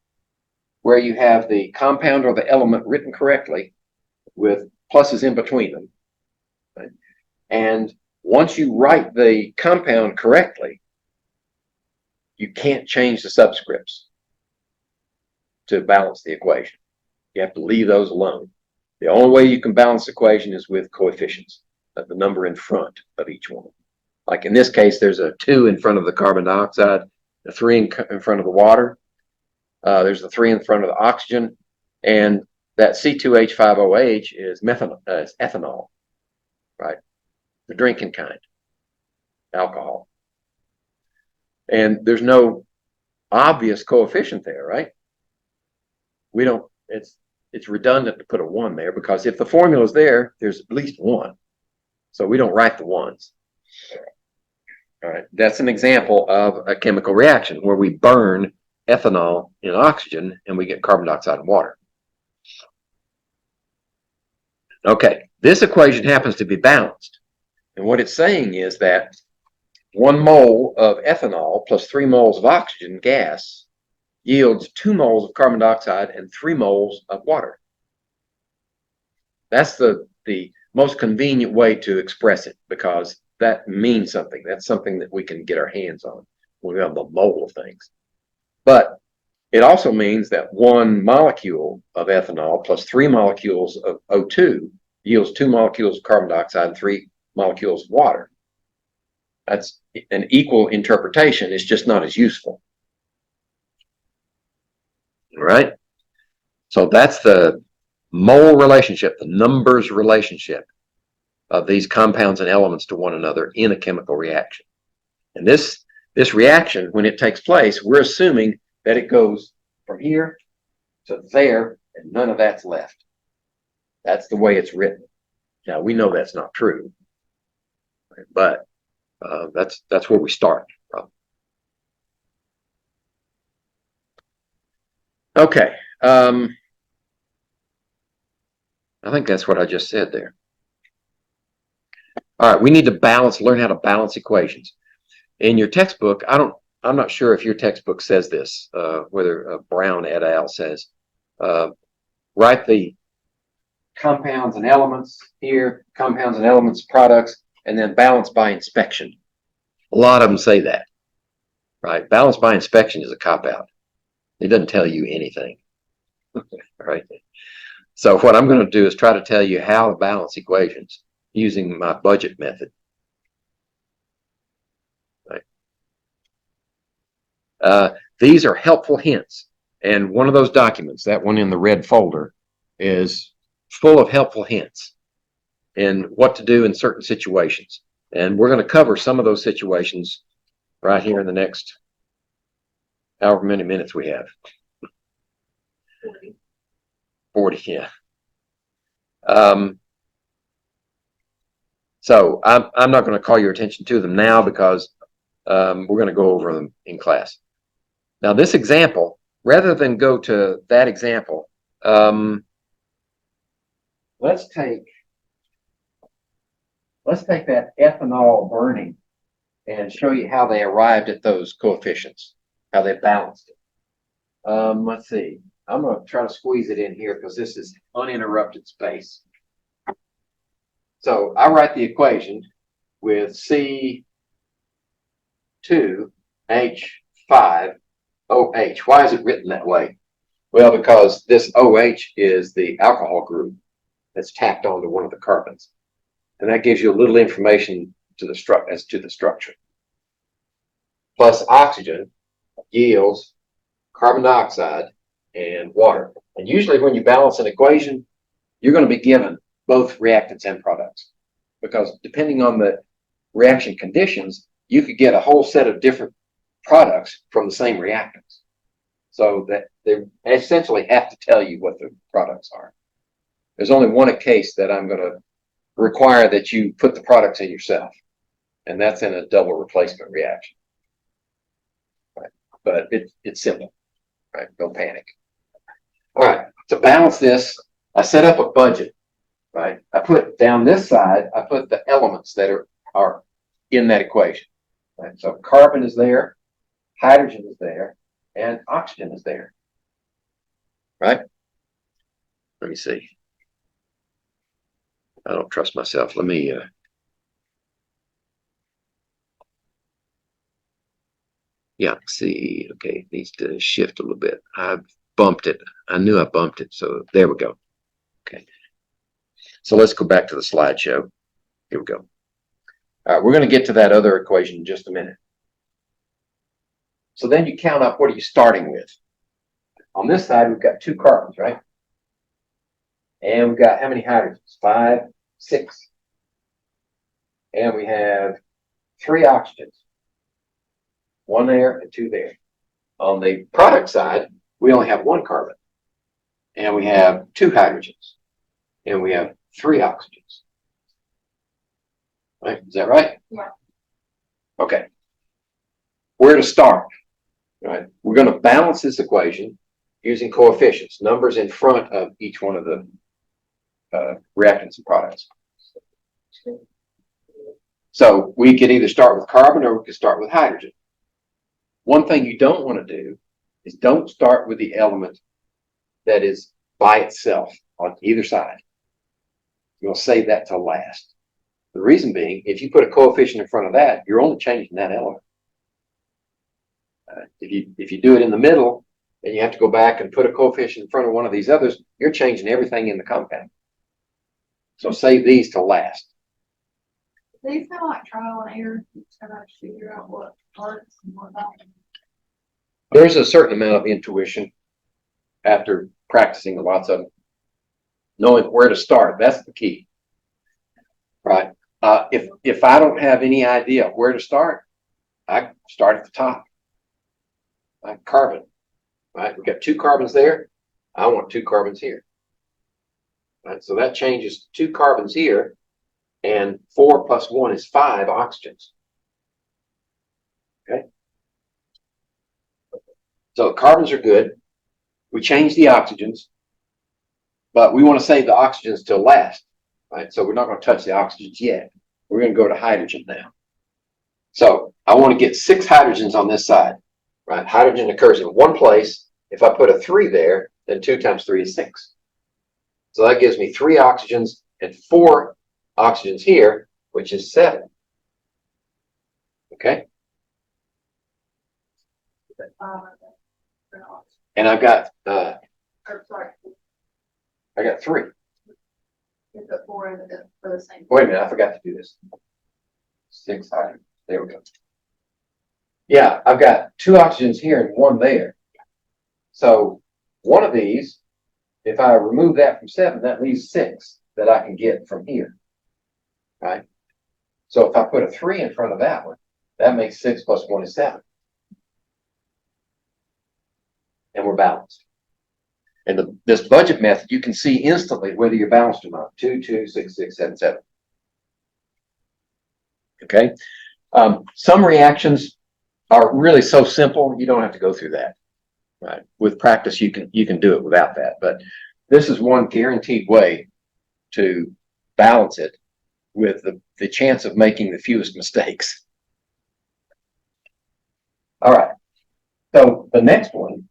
where you have the compound or the element written correctly with pluses in between them. Right? And once you write the compound correctly, you can't change the subscripts to balance the equation. You have to leave those alone. The only way you can balance the equation is with coefficients, the number in front of each one. Like in this case, there's a 2 in front of the carbon dioxide, a 3 in front of the water. There's a 3 in front of the oxygen, and that C2H5OH is ethanol, right? The drinking kind, alcohol. And there's no obvious coefficient there, right? We don't, it's redundant to put a 1 there, because if the formula is there, there's at least 1. So we don't write the 1s. All right, that's an example of a chemical reaction where we burn ethanol in oxygen and we get carbon dioxide and water. Okay, this equation happens to be balanced. And what it's saying is that 1 mole of ethanol plus 3 moles of oxygen gas yields 2 moles of carbon dioxide and 3 moles of water. That's the most convenient way to express it, because that means something. That's something that we can get our hands on when we have the mole of things. But it also means that 1 molecule of ethanol plus 3 molecules of O2 yields 2 molecules of carbon dioxide and 3 molecules of water. That's an equal interpretation. It's just not as useful. All right? So that's the mole relationship, the numbers relationship of these compounds and elements to one another in a chemical reaction. And this reaction, when it takes place, we're assuming that it goes from here to there, and none of that's left. That's the way it's written. Now, we know that's not true, but that's where we start from. Okay. I think that's what I just said there. All right, we need to learn how to balance equations. In your textbook, I'm not sure if your textbook says this, whether Brown et al. Says, write the compounds and elements here, compounds and elements, products, and then balance by inspection. A lot of them say that, right? Balance by inspection is a cop-out. It doesn't tell you anything, right? So what I'm going to do is try to tell you how to balance equations using my budget method. Right. These are helpful hints. And one of those documents, that one in the red folder, is full of helpful hints in what to do in certain situations. And we're going to cover some of those situations right here in the next however many minutes we have. 40, yeah. So I'm not going to call your attention to them now because we're going to go over them in class. Now this example, rather than go to that example, let's take that ethanol burning and show you how they arrived at those coefficients, how they balanced it. Let's see. I'm going to try to squeeze it in here because this is uninterrupted space. So I write the equation with C2H5OH. Why is it written that way? Well, because this OH is the alcohol group that's tacked onto one of the carbons. And that gives you a little information to the as to the structure. Plus oxygen yields carbon dioxide and water. And usually when you balance an equation, you're going to be given both reactants and products. Because depending on the reaction conditions, you could get a whole set of different products from the same reactants. So that they essentially have to tell you what the products are. There's only one case that I'm going to require that you put the products in yourself, and that's in a double replacement reaction. Right? But it's simple, right? Don't panic. All right, to balance this, I set up a budget, right? I put down this side, I put the elements that are in that equation. Right? So carbon is there, hydrogen is there, and oxygen is there. Right? Let me see. I don't trust myself. Let me yeah, see. Okay, it needs to shift a little bit. I bumped it. I knew I bumped it. So there we go. Okay. So let's go back to the slideshow. Here we go. All right, we're going to get to that other equation in just a minute. So then you count up, what are you starting with? On this side, we've got 2 carbons, right? And we've got how many hydrogens? 5, 6. And we have 3 oxygens. 1 there and 2 there. On the product side, we only have 1 carbon. And we have 2 hydrogens. And we have 3 oxygens. Right? Is that right? Yeah. Okay. Where to start? Right? We're going to balance this equation using coefficients, numbers in front of each one of the reactants and products. So we could either start with carbon or we could start with hydrogen. One thing you don't want to do is don't start with the element that is by itself on either side. You'll save that till last. The reason being, if you put a coefficient in front of that, you're only changing that element. If you do it in the middle, and you have to go back and put a coefficient in front of one of these others, you're changing everything in the compound. So save these till last. These kind of like trial and error, kind of figure out what parts and what not. There's a certain amount of intuition after practicing lots of them. Knowing where to start, that's the key. Right? If I don't have any idea where to start, I start at the top. Like carbon. Right? We've got 2 carbons there. I want 2 carbons here. Right? So that changes 2 carbons here, and 4 plus 1 is 5 oxygens. Okay. So the carbons are good. We change the oxygens, but we want to save the oxygens till last. Right? So we're not going to touch the oxygens yet. We're going to go to hydrogen now. So I want to get 6 hydrogens on this side. Right? Hydrogen occurs in one place. If I put a 3 there, then 2 times 3 is 6. So that gives me 3 oxygens and 4 oxygens here, which is 7. Okay? And I've got I got 3. You put 4 in for the same. Wait a minute, I forgot to do this. 6 hydrogen. There we go. Yeah, I've got 2 oxygens here and 1 there. So one of these, if I remove that from 7, that leaves 6 that I can get from here. Right? So if I put a 3 in front of that one, that makes 6 plus 1 is 7. And we're balanced. And this budget method, you can see instantly whether you're balanced or not. 2, 2, 6, 6, 7, 7. Okay. Some reactions are really so simple you don't have to go through that. Right. With practice, you can do it without that. But this is one guaranteed way to balance it with the chance of making the fewest mistakes. All right. So the next one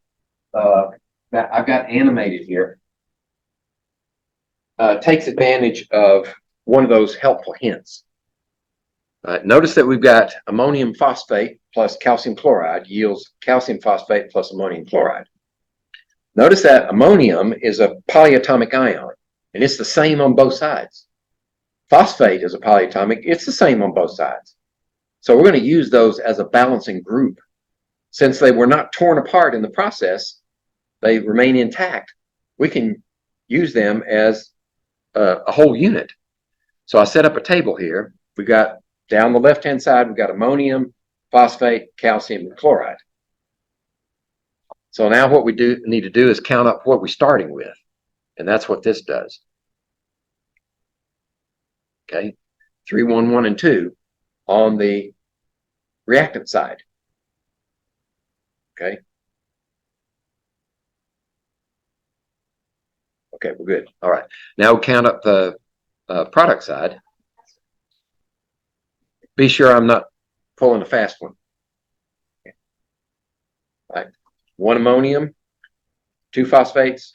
that I've got animated here takes advantage of one of those helpful hints. Notice that we've got ammonium phosphate plus calcium chloride yields calcium phosphate plus ammonium chloride. Notice that ammonium is a polyatomic ion, and it's the same on both sides. Phosphate is a polyatomic, it's the same on both sides. So we're going to use those as a balancing group. Since they were not torn apart in the process, they remain intact. We can use them as a whole unit. So I set up a table here. We got down the left-hand side, we've got ammonium, phosphate, calcium, and chloride. So now what we need to do is count up what we're starting with. And that's what this does. Okay, 3, 1, 1, and 2 on the reactant side. Okay. Okay, we're good. All right. Now we'll count up the product side. Be sure I'm not pulling a fast one. Okay. All right. 1 ammonium, 2 phosphates,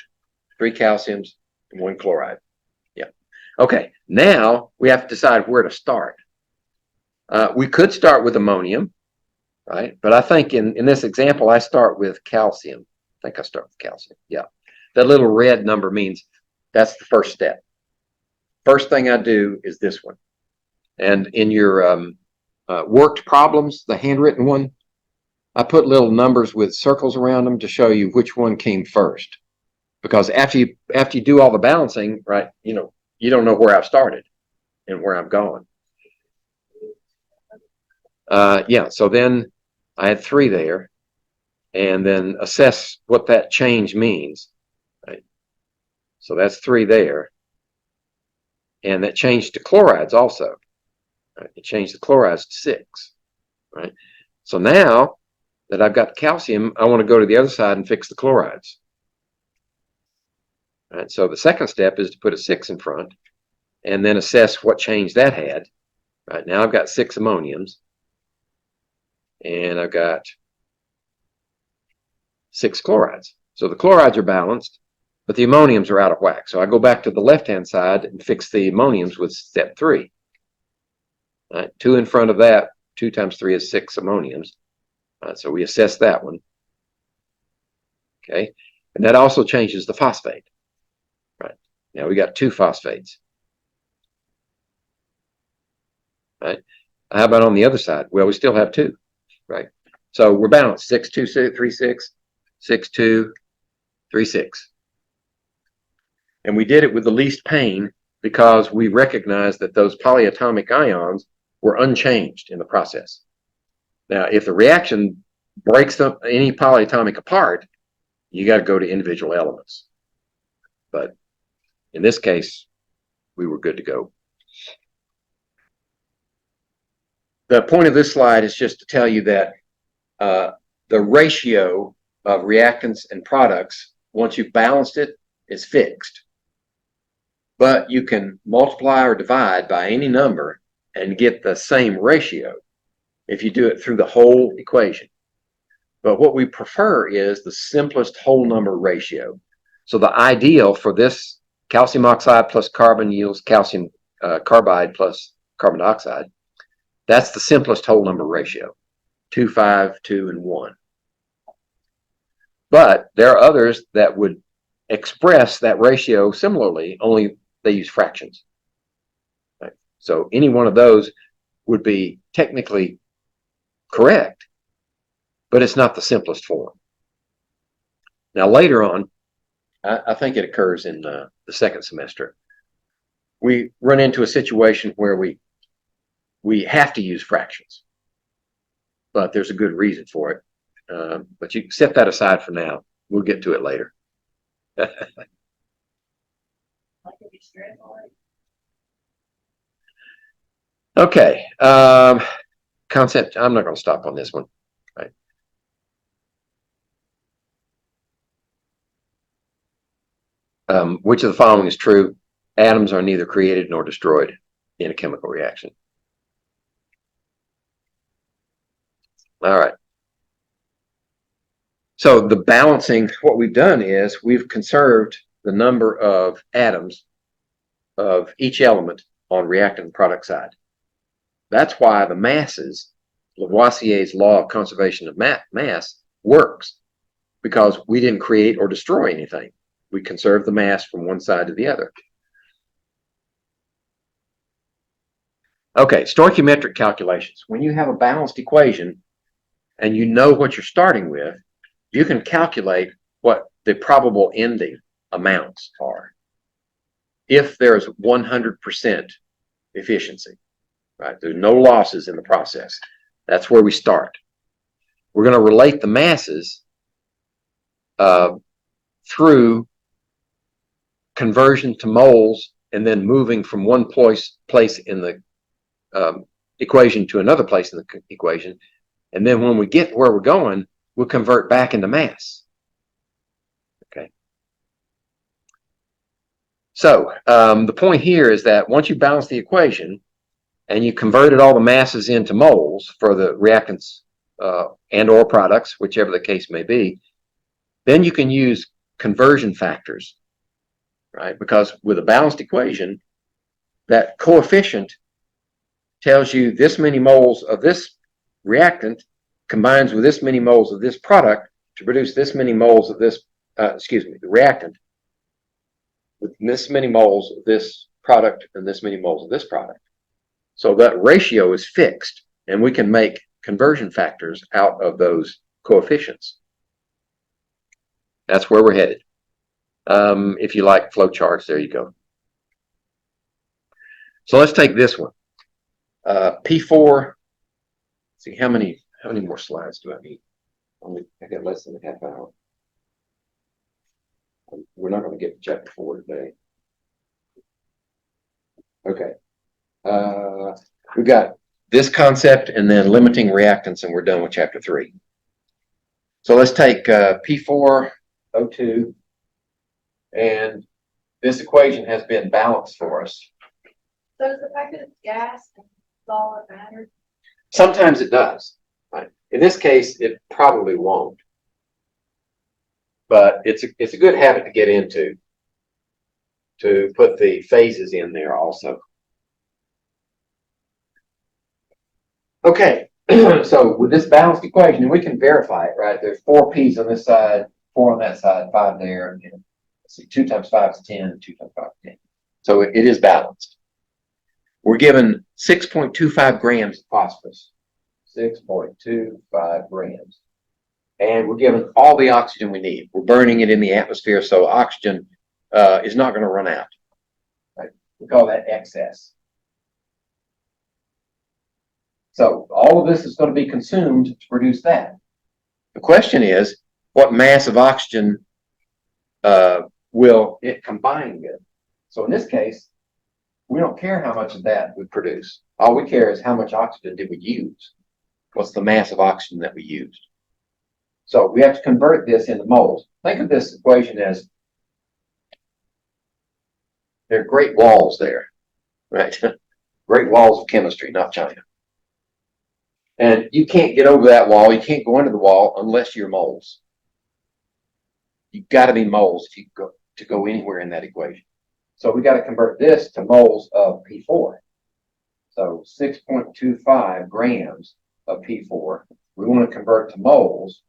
3 calciums, and 1 chloride. Yeah. Okay. Now we have to decide where to start. We could start with ammonium, right? But I think in this example, I start with calcium. I think I start with calcium. Yeah. That little red number means that's the first step. First thing I do is this one. And in your worked problems, the handwritten one, I put little numbers with circles around them to show you which one came first. Because after you do all the balancing, right, you don't know where I've started and where I'm going. Yeah, so then I had 3 there, and then assess what that change means. Right? So that's 3 there, and that changed to chlorides also. Right? It changed the chlorides to 6. Right? So now that I've got the calcium, I want to go to the other side and fix the chlorides. Right? So the second step is to put a 6 in front, and then assess what change that had. Right now I've got 6 ammoniums, and I've got 6 chlorides. So the chlorides are balanced, but the ammoniums are out of whack. So I go back to the left-hand side and fix the ammoniums with step 3. Right, 2 in front of that, 2 times 3 is 6 ammoniums. So we assess that one. Okay, and that also changes the phosphate. Right, now we got 2 phosphates. Right, how about on the other side? Well, we still have 2. Right, so we're balanced. 6, 2, 3, 6, 6, 2, 3, 6. And we did it with the least pain because we recognized that those polyatomic ions were unchanged in the process. Now, if the reaction breaks any polyatomic apart, you got to go to individual elements. But in this case, we were good to go. The point of this slide is just to tell you that the ratio of reactants and products, once you've balanced it, is fixed. But you can multiply or divide by any number and get the same ratio if you do it through the whole equation. But what we prefer is the simplest whole number ratio. So the ideal for this calcium oxide plus carbon yields calcium carbide plus carbon dioxide. That's the simplest whole number ratio, 2, 5, 2, and 1. But there are others that would express that ratio similarly, only they use fractions. Right? So any one of those would be technically correct, but it's not the simplest form. Now later on, I think it occurs in the second semester, we run into a situation where we have to use fractions, but there's a good reason for it. But you set that aside for now. We'll get to it later. Okay. Concept. I'm not going to stop on this one. Right. Which of the following is true? Atoms are neither created nor destroyed in a chemical reaction. All right. So the balancing, what we've done is we've conserved the number of atoms of each element on reactant and product side. That's why the masses, Lavoisier's law of conservation of mass works, because we didn't create or destroy anything. We conserved the mass from one side to the other. Okay, stoichiometric calculations. When you have a balanced equation and you know what you're starting with, you can calculate what the probable ending amounts are if there's 100% efficiency, right? There's no losses in the process. That's where we start. We're going to relate the masses through conversion to moles and then moving from one place in the equation to another place in the equation. And then when we get where we're going, we'll convert back into mass. Okay. So the point here is that once you balance the equation and you converted all the masses into moles for the reactants and or products, whichever the case may be, then you can use conversion factors, right? Because with a balanced equation, that coefficient tells you this many moles of this reactant combines with this many moles of this product to produce this many moles of this, the reactant with this many moles of this product and this many moles of this product. So that ratio is fixed, and we can make conversion factors out of those coefficients. That's where we're headed. If you like flow charts, there you go. So let's take this one. P4. See how many more slides do I need? I got less than a half hour. We're not going to get to chapter 4 today. Okay. We've got this concept and then limiting reactants, and we're done with chapter 3. So let's take P4O2, and this equation has been balanced for us. So does the fact that it's gas and solid matter? Sometimes it does. Right? In this case, it probably won't. But it's a good habit to get into, to put the phases in there also. Okay, so with this balanced equation, and we can verify it, right? There's 4 P's on this side, 4 on that side, 5 there, and let's see, 2 times 5 is 10, 2 times 5 is 10. So it is balanced. We're given 6.25 grams of phosphorus, 6.25 grams. And we're given all the oxygen we need. We're burning it in the atmosphere, so oxygen is not going to run out. Right? We call that excess. So all of this is going to be consumed to produce that. The question is, what mass of oxygen will it combine with? So in this case, we don't care how much of that we produce. All we care is how much oxygen did we use? What's the mass of oxygen that we used? So we have to convert this into moles. Think of this equation as there are great walls there, right? Great walls of chemistry, not China. And you can't get over that wall. You can't go into the wall unless you're moles. You've got to be moles if you go anywhere in that equation. So we got to convert this to moles of P4. So 6.25 grams of P4. We want to convert to moles.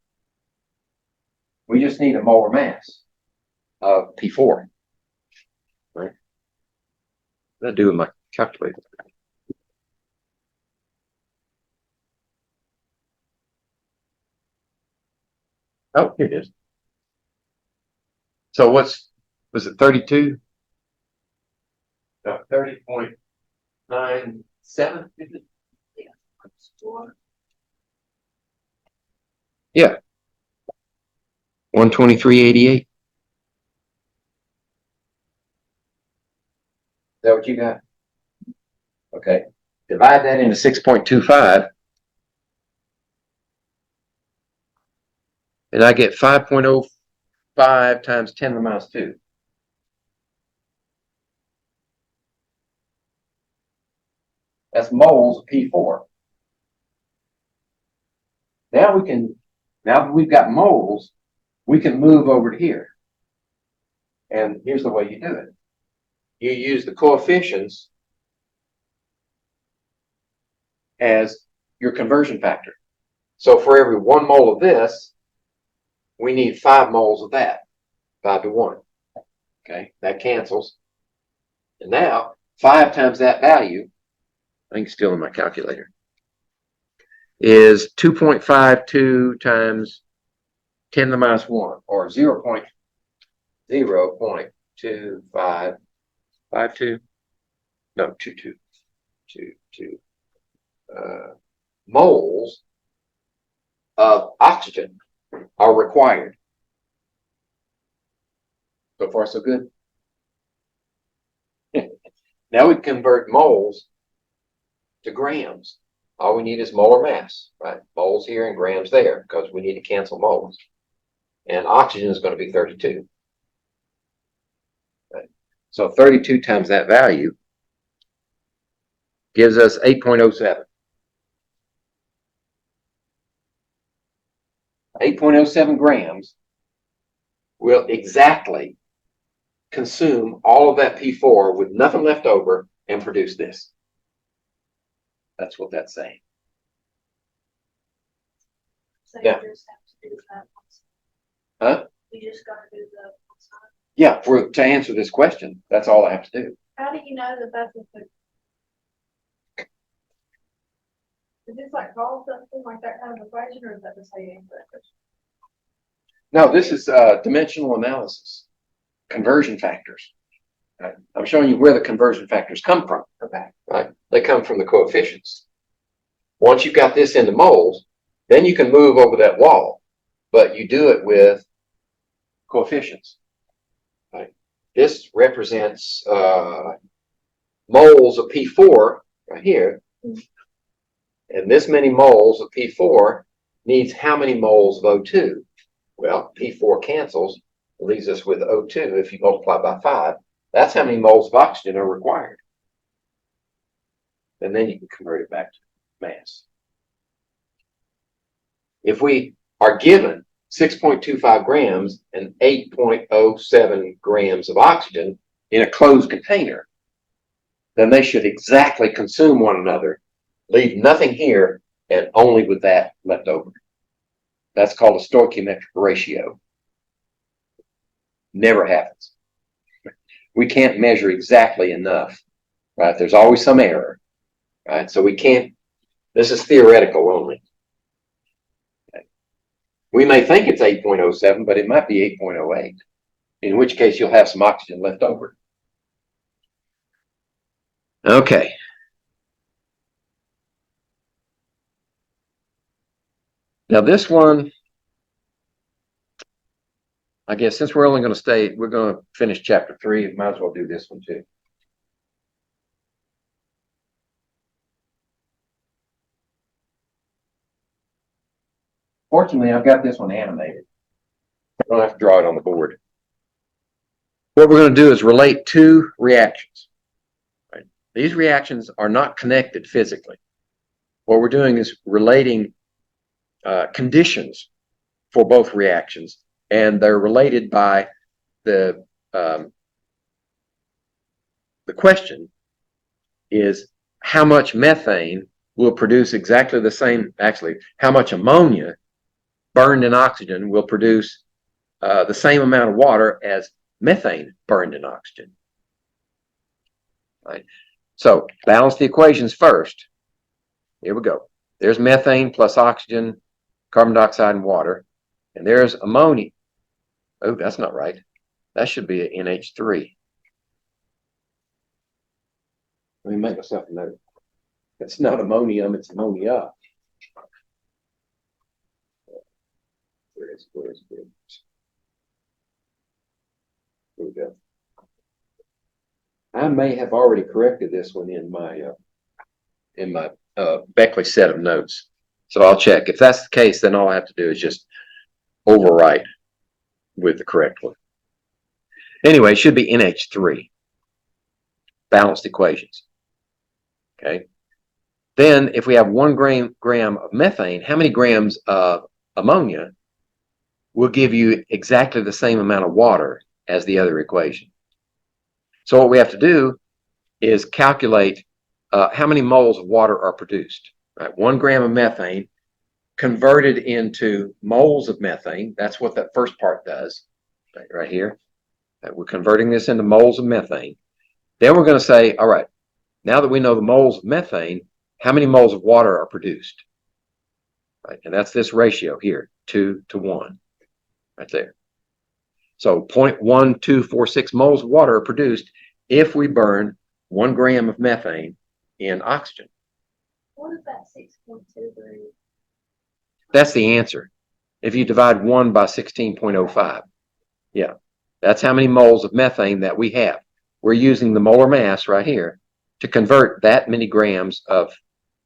We just need a molar mass. of P4. Right? What did I do with my calculator? Oh, here it is. So was it 32? No, 30.97? Yeah. 123.88. Is that what you got? Okay. Divide that into 6.25. And I get 5.05 times 10 to the minus 2. That's moles of P4. Now that we've got moles, we can move over to here. And here's the way you do it. You use the coefficients as your conversion factor. So for every 1 mole of this, we need 5 moles of that, 5 to 1. Okay, that cancels. And now 5 times that value, I think it's still in my calculator, is 2.52 times 10 to the minus 1, or 0.0.2552, no, 22, moles of oxygen are required. So far, so good. Now we convert moles to grams. All we need is molar mass, right? Moles here and grams there, because we need to cancel moles. And oxygen is going to be 32. Right? So 32 times that value gives us 8.07. 8.07 grams will exactly consume all of that P4 with nothing left over and produce this. That's what that's saying. So Yeah. you just have to do that. Huh? You just gotta do the. Yeah, to answer this question, that's all I have to do. How do you know that that's a food? Is this like call something like that kind of equation, or is that just how you answer that question? No, this is dimensional analysis, conversion factors. Right? I'm showing you where the conversion factors come from. Okay. Right? They come from the coefficients. Once you've got this into moles, then you can move over that wall, but you do it with coefficients. Right? This represents moles of P4 right here, and this many moles of P4 needs how many moles of O2? Well, P4 cancels, leaves us with O2 if you multiply by 5. That's how many moles of oxygen are required. And then you can convert it back to mass. If we are given 6.25 grams and 8.07 grams of oxygen in a closed container, then they should exactly consume one another, leave nothing here, and only with that left over. That's called a stoichiometric ratio. Never happens. We can't measure exactly enough, right? There's always some error, right? So we can't, this is theoretical only. Okay. We may think it's 8.07, but it might be 8.08, in which case you'll have some oxygen left over. Okay. Now this one, I guess since we're only going to we're going to finish chapter 3, might as well do this one too. Fortunately, I've got this one animated. I don't have to draw it on the board. What we're going to do is relate two reactions. Right? These reactions are not connected physically. What we're doing is relating conditions for both reactions, and they're related by the question is how much methane will produce exactly the same, actually, how much ammonia burned in oxygen will produce the same amount of water as methane burned in oxygen. Right? So balance the equations first. Here we go. There's methane plus oxygen, carbon dioxide, and water. And there's ammonia. Oh, that's not right. That should be an NH3. Let me make myself a note. It's not ammonium, it's ammonia. Where is it? Here we go. I may have already corrected this one in my Beckley set of notes. So I'll check. If that's the case, then all I have to do is just overwrite with the correct one. Anyway, it should be NH3. Balanced equations. Okay. Then if we have 1 gram of methane, how many grams of ammonia will give you exactly the same amount of water as the other equation? So what we have to do is calculate how many moles of water are produced. Right? 1 gram of methane converted into moles of methane. That's what that first part does, right here. We're converting this into moles of methane. Then we're going to say, all right, now that we know the moles of methane, how many moles of water are produced? Right? And that's this ratio here, 2 to 1, right there. So 0.1246 moles of water are produced if we burn 1 gram of methane in oxygen. What is that 6.23? That's the answer. If you divide 1 by 16.05, yeah, that's how many moles of methane that we have. We're using the molar mass right here to convert that many grams of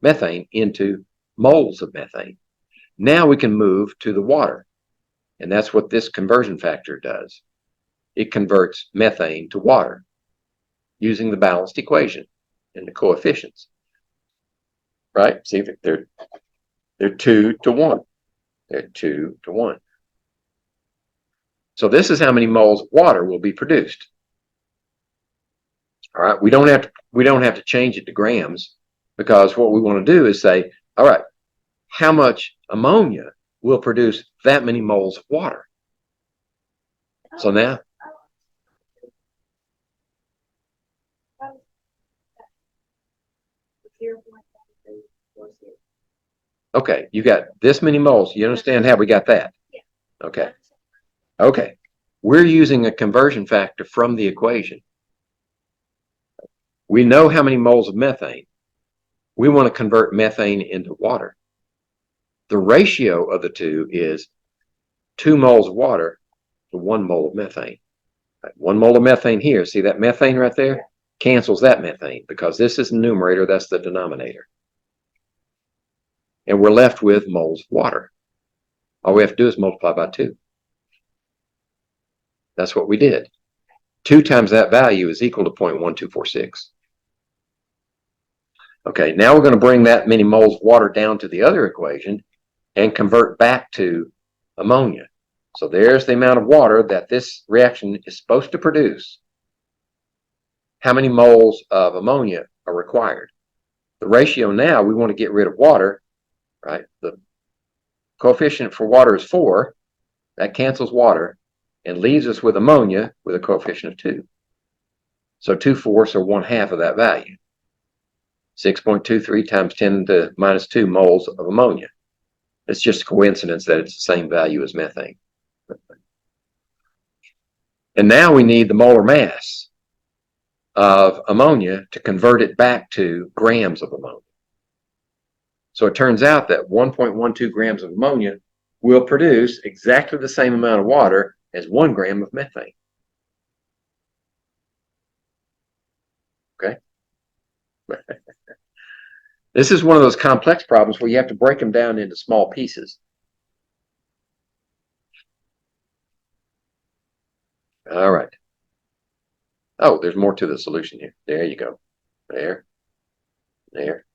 methane into moles of methane. Now we can move to the water, and that's what this conversion factor does. It converts methane to water using the balanced equation and the coefficients. Right? See, they're 2 to 1. They're 2 to 1. So this is how many moles of water will be produced. All right, we don't have to change it to grams, because what we want to do is say, all right, how much ammonia will produce that many moles of water? So now, okay, you got this many moles. You understand how we got that? Okay. Okay. We're using a conversion factor from the equation. We know how many moles of methane. We want to convert methane into water. The ratio of the two is 2 moles of water to 1 mole of methane. Right, 1 mole of methane here. See that methane right there? Cancels that methane, because this is the numerator, that's the denominator. And we're left with moles of water. All we have to do is multiply by 2. That's what we did. 2 times that value is equal to 0.1246. Okay, now we're going to bring that many moles of water down to the other equation and convert back to ammonia. So there's the amount of water that this reaction is supposed to produce. How many moles of ammonia are required? The ratio now, we want to get rid of water, right? The coefficient for water is 4. That cancels water and leaves us with ammonia with a coefficient of 2. So 2/4 or 1/2 of that value. 6.23 times 10 to the minus 2 moles of ammonia. It's just a coincidence that it's the same value as methane. And now we need the molar mass of ammonia to convert it back to grams of ammonia. So it turns out that 1.12 grams of ammonia will produce exactly the same amount of water as 1 gram of methane. Okay? This is one of those complex problems where you have to break them down into small pieces. All right. Oh, there's more to the solution here. There you go. There. There.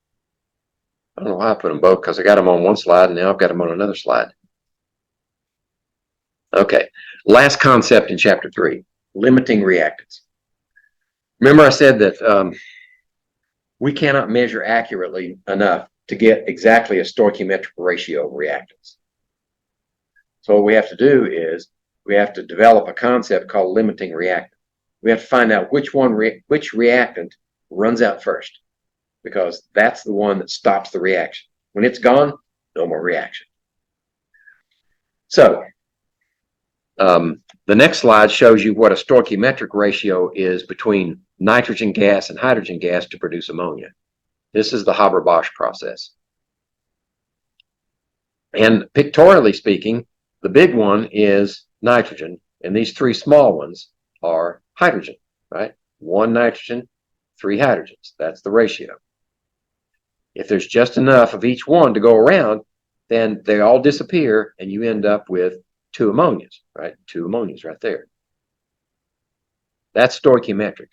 I don't know why I put them both, because I got them on one slide and now I've got them on another slide. Okay. Last concept in chapter 3, limiting reactants. Remember I said that we cannot measure accurately enough to get exactly a stoichiometric ratio of reactants. So what we have to do is we have to develop a concept called limiting reactant. We have to find out which reactant runs out first, because that's the one that stops the reaction. When it's gone, no more reaction. So the next slide shows you what a stoichiometric ratio is between nitrogen gas and hydrogen gas to produce ammonia. This is the Haber-Bosch process. And pictorially speaking, the big one is nitrogen, and these three small ones are hydrogen, right? 1 nitrogen, 3 hydrogens. That's the ratio. If there's just enough of each one to go around, then they all disappear, and you end up with 2 ammonias, right? 2 ammonias right there. That's stoichiometric.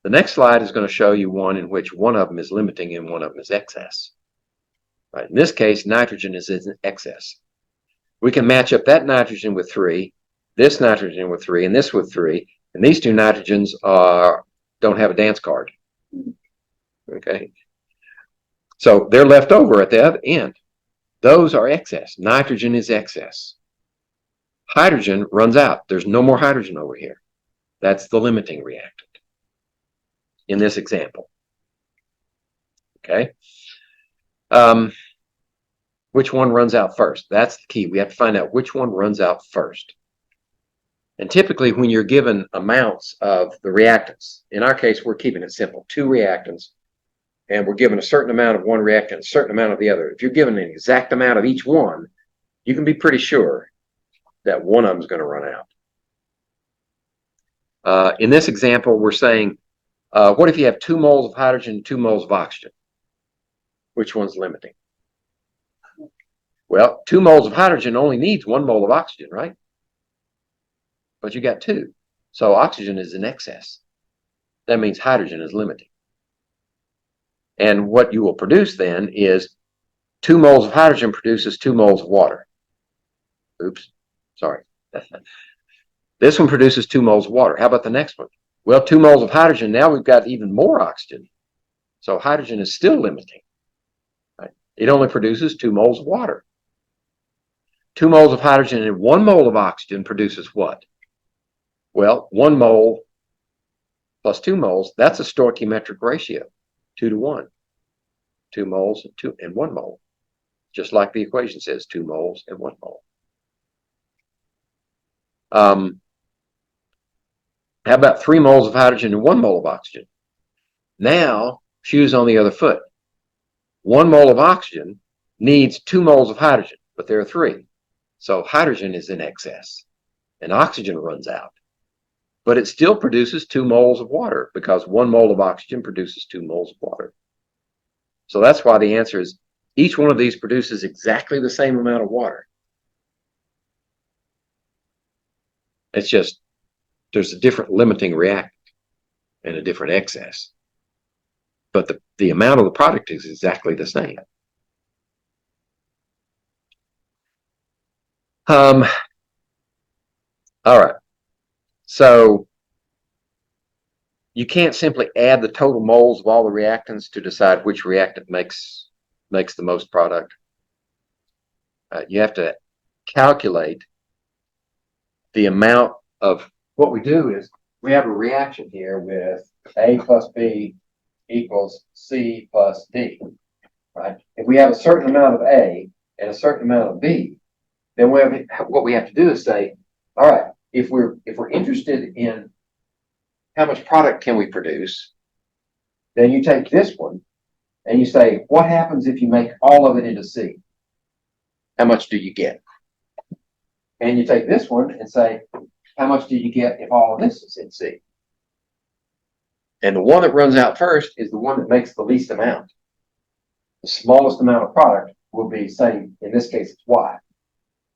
The next slide is going to show you one in which one of them is limiting and one of them is excess. Right? In this case, nitrogen is in excess. We can match up that nitrogen with 3, this nitrogen with 3, and this with 3, and these 2 nitrogens don't have a dance card. Okay, so they're left over at the other end. Those are excess. Nitrogen is excess. Hydrogen runs out. There's no more hydrogen over here. That's the limiting reactant in this example. Okay. Which one runs out first? That's the key. We have to find out which one runs out first. And typically when you're given amounts of the reactants, in our case, we're keeping it simple, 2 reactants, and we're given a certain amount of one reactant, a certain amount of the other. If you're given an exact amount of each one, you can be pretty sure that one of them is going to run out. In this example, we're saying, what if you have 2 moles of hydrogen and 2 moles of oxygen? Which one's limiting? Well, 2 moles of hydrogen only needs 1 mole of oxygen, right? But you got 2. So oxygen is in excess. That means hydrogen is limiting. And what you will produce then is 2 moles of hydrogen produces 2 moles of water. Oops, sorry. This one produces 2 moles of water. How about the next one? Well, 2 moles of hydrogen, now we've got even more oxygen. So hydrogen is still limiting. Right? It only produces 2 moles of water. 2 moles of hydrogen and 1 mole of oxygen produces what? Well, 1 mole plus 2 moles, that's a stoichiometric ratio, 2 to 1. 2 moles and 1 mole. Just like the equation says, 2 moles and 1 mole. How about 3 moles of hydrogen and 1 mole of oxygen? Now, shoes on the other foot. 1 mole of oxygen needs 2 moles of hydrogen, but there are 3. So hydrogen is in excess, and oxygen runs out. But it still produces 2 moles of water, because 1 mole of oxygen produces 2 moles of water. So that's why the answer is each one of these produces exactly the same amount of water. It's just there's a different limiting reactant and a different excess. But the amount of the product is exactly the same. All right. So you can't simply add the total moles of all the reactants to decide which reactant makes the most product. You have to calculate the amount of, what we do is we have a reaction here with A plus B equals C plus D, right? If we have a certain amount of A and a certain amount of B, then what we have to do is say, all right, if we're interested in how much product can we produce, then you take this one and you say, what happens if you make all of it into C? How much do you get? And you take this one and say, how much do you get if all of this is in C? And the one that runs out first is the one that makes the least amount. The smallest amount of product will be, say, in this case, it's Y.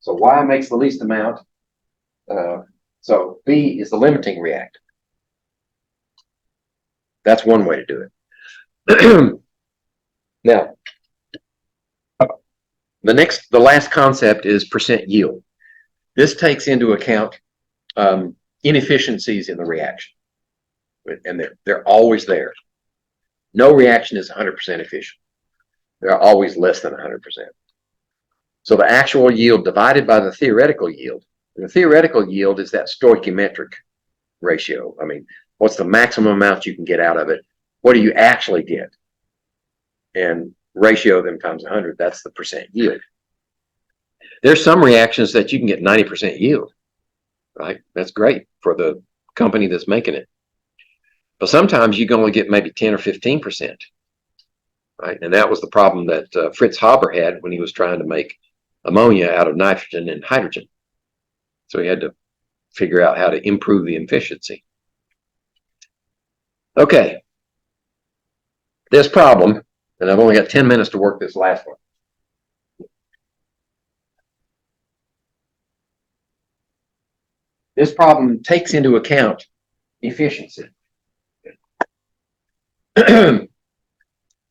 So Y makes the least amount. So B is the limiting reactant. That's one way to do it. Now, the last concept is percent yield. This takes into account inefficiencies in the reaction, and they're always there. No reaction is 100% efficient. They're always less than 100%. So the actual yield divided by the theoretical yield The theoretical yield is that stoichiometric ratio. I mean, what's the maximum amount you can get out of it? What do you actually get? And ratio them times 100, that's the percent yield. There's some reactions that you can get 90% yield, right? That's great for the company that's making it. But sometimes you can only get maybe 10 or 15%, right? And that was the problem that Fritz Haber had when he was trying to make ammonia out of nitrogen and hydrogen. So he had to figure out how to improve the efficiency. Okay, this problem, and I've only got 10 minutes to work this last one. This problem takes into account efficiency.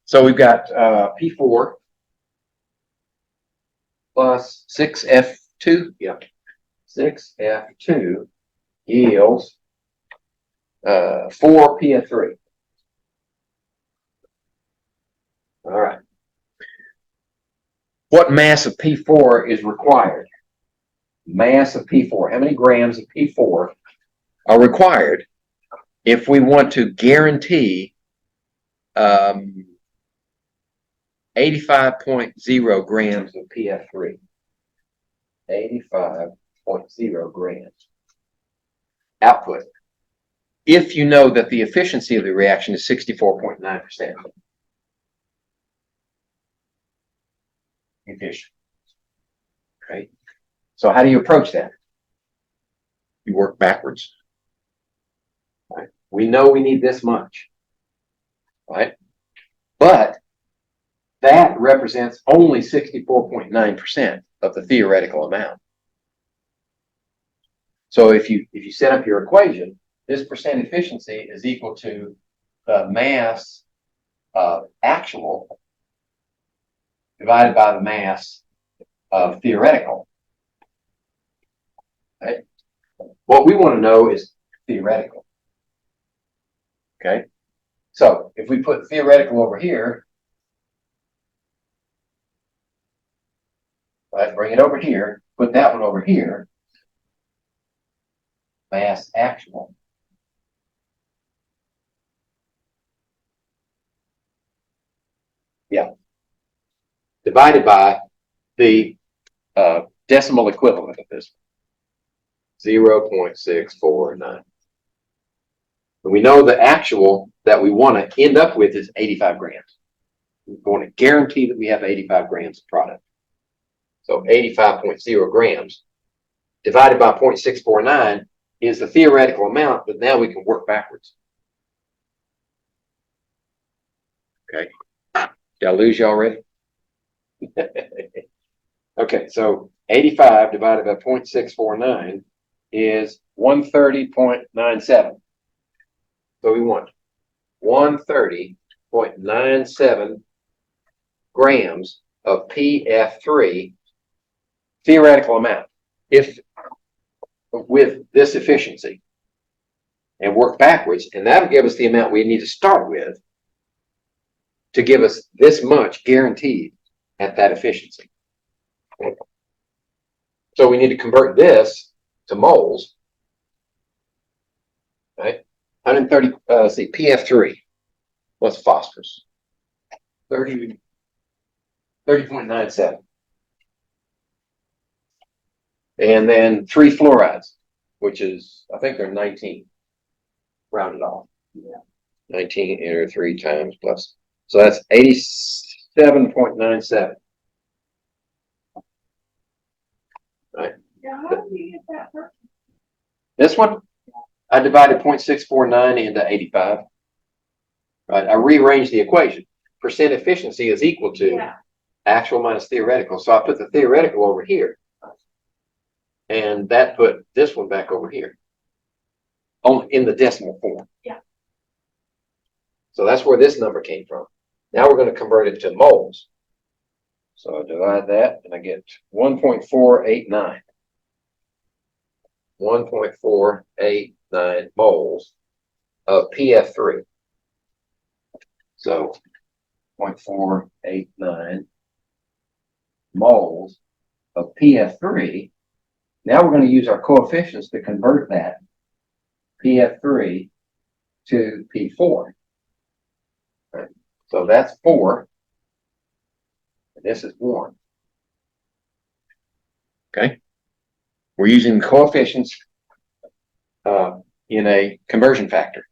So we've got P4 plus 6F2, yeah, 6F2 yields 4PF3. All right. What mass of P4 is required? Mass of P4. How many grams of P4 are required if we want to guarantee 85.0 grams of PF3? 85.0 grams output. If you know that the efficiency of the reaction is 64.9%. Efficient. Okay. So how do you approach that? You work backwards. Right? We know we need this much. Right? But that represents only 64.9% of the theoretical amount. So if you set up your equation, this percent efficiency is equal to the mass of actual divided by the mass of theoretical. Okay? What we want to know is theoretical. Okay? So if we put theoretical over here, right, bring it over here, put that one over here, mass actual. Yeah. Divided by the decimal equivalent of this, 0.649. And we know the actual that we want to end up with is 85 grams. We want to guarantee that we have 85 grams of product. So 85.0 grams divided by 0.649 is the theoretical amount, but now we can work backwards. Okay. Did I lose you already? Okay, so 85 divided by 0.649 is 130.97. So we want 130.97 grams of PF3 theoretical amount, if with this efficiency, and work backwards, and that'll give us the amount we need to start with to give us this much guaranteed at that efficiency. So we need to convert this to moles, right? 130, PF3. What's phosphorus? 30.97. And then 3 fluorides, which is, I think they're 19, rounded off. Yeah. 19 enter 3 times plus. So that's 87.97. Right. Yeah, how do you get that first? This one, I divided 0.649 into 85. Right. I rearranged the equation. Percent efficiency is equal to actual minus theoretical. So I put the theoretical over here. And that put this one back over here. In the decimal form. Yeah. So that's where this number came from. Now we're going to convert it to moles. So I divide that and I get 1.489. 1.489 moles of PF3. So 0.489 moles of PF3 Now we're going to use our coefficients to convert that PF3 to P4. Right. So that's 4. And this is 1. Okay. We're using coefficients in a conversion factor.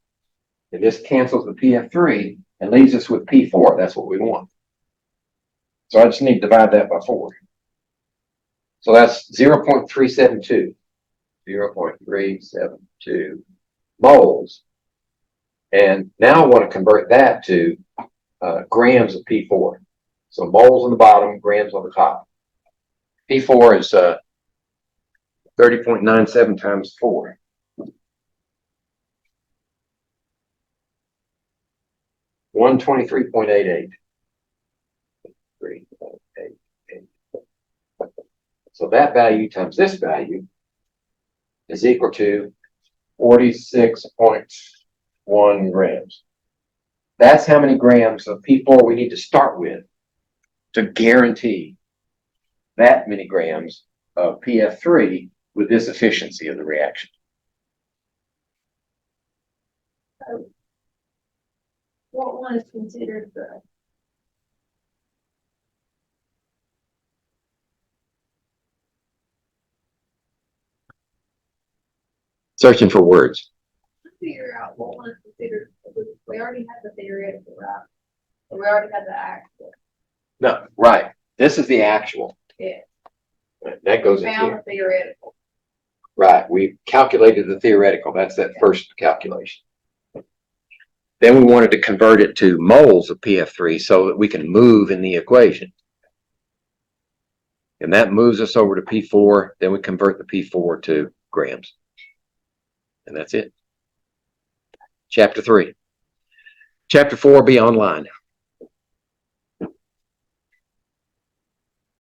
And this cancels the PF3 and leaves us with P4. That's what we want. So I just need to divide that by 4. So that's 0.372. 0.372 moles. And now I want to convert that to grams of P4. So moles on the bottom, grams on the top. P4 is 30.97 times 4. 123.88. 3.88. So that value times this value is equal to 46.1 grams. That's how many grams of P4 we need to start with to guarantee that many grams of PF3 with this efficiency of the reaction. What one is considered the? Searching for words. Figure out what one is considered. We already had the theoretical, right? We already had the actual. No, right. This is the actual. Yeah. That goes into Found here. the theoretical. Right. We calculated the theoretical. That's that first calculation. Then we wanted to convert it to moles of PF3 so that we can move in the equation. And that moves us over to P4. Then we convert the P4 to grams. And that's it. Chapter 3. Chapter 4 will be online.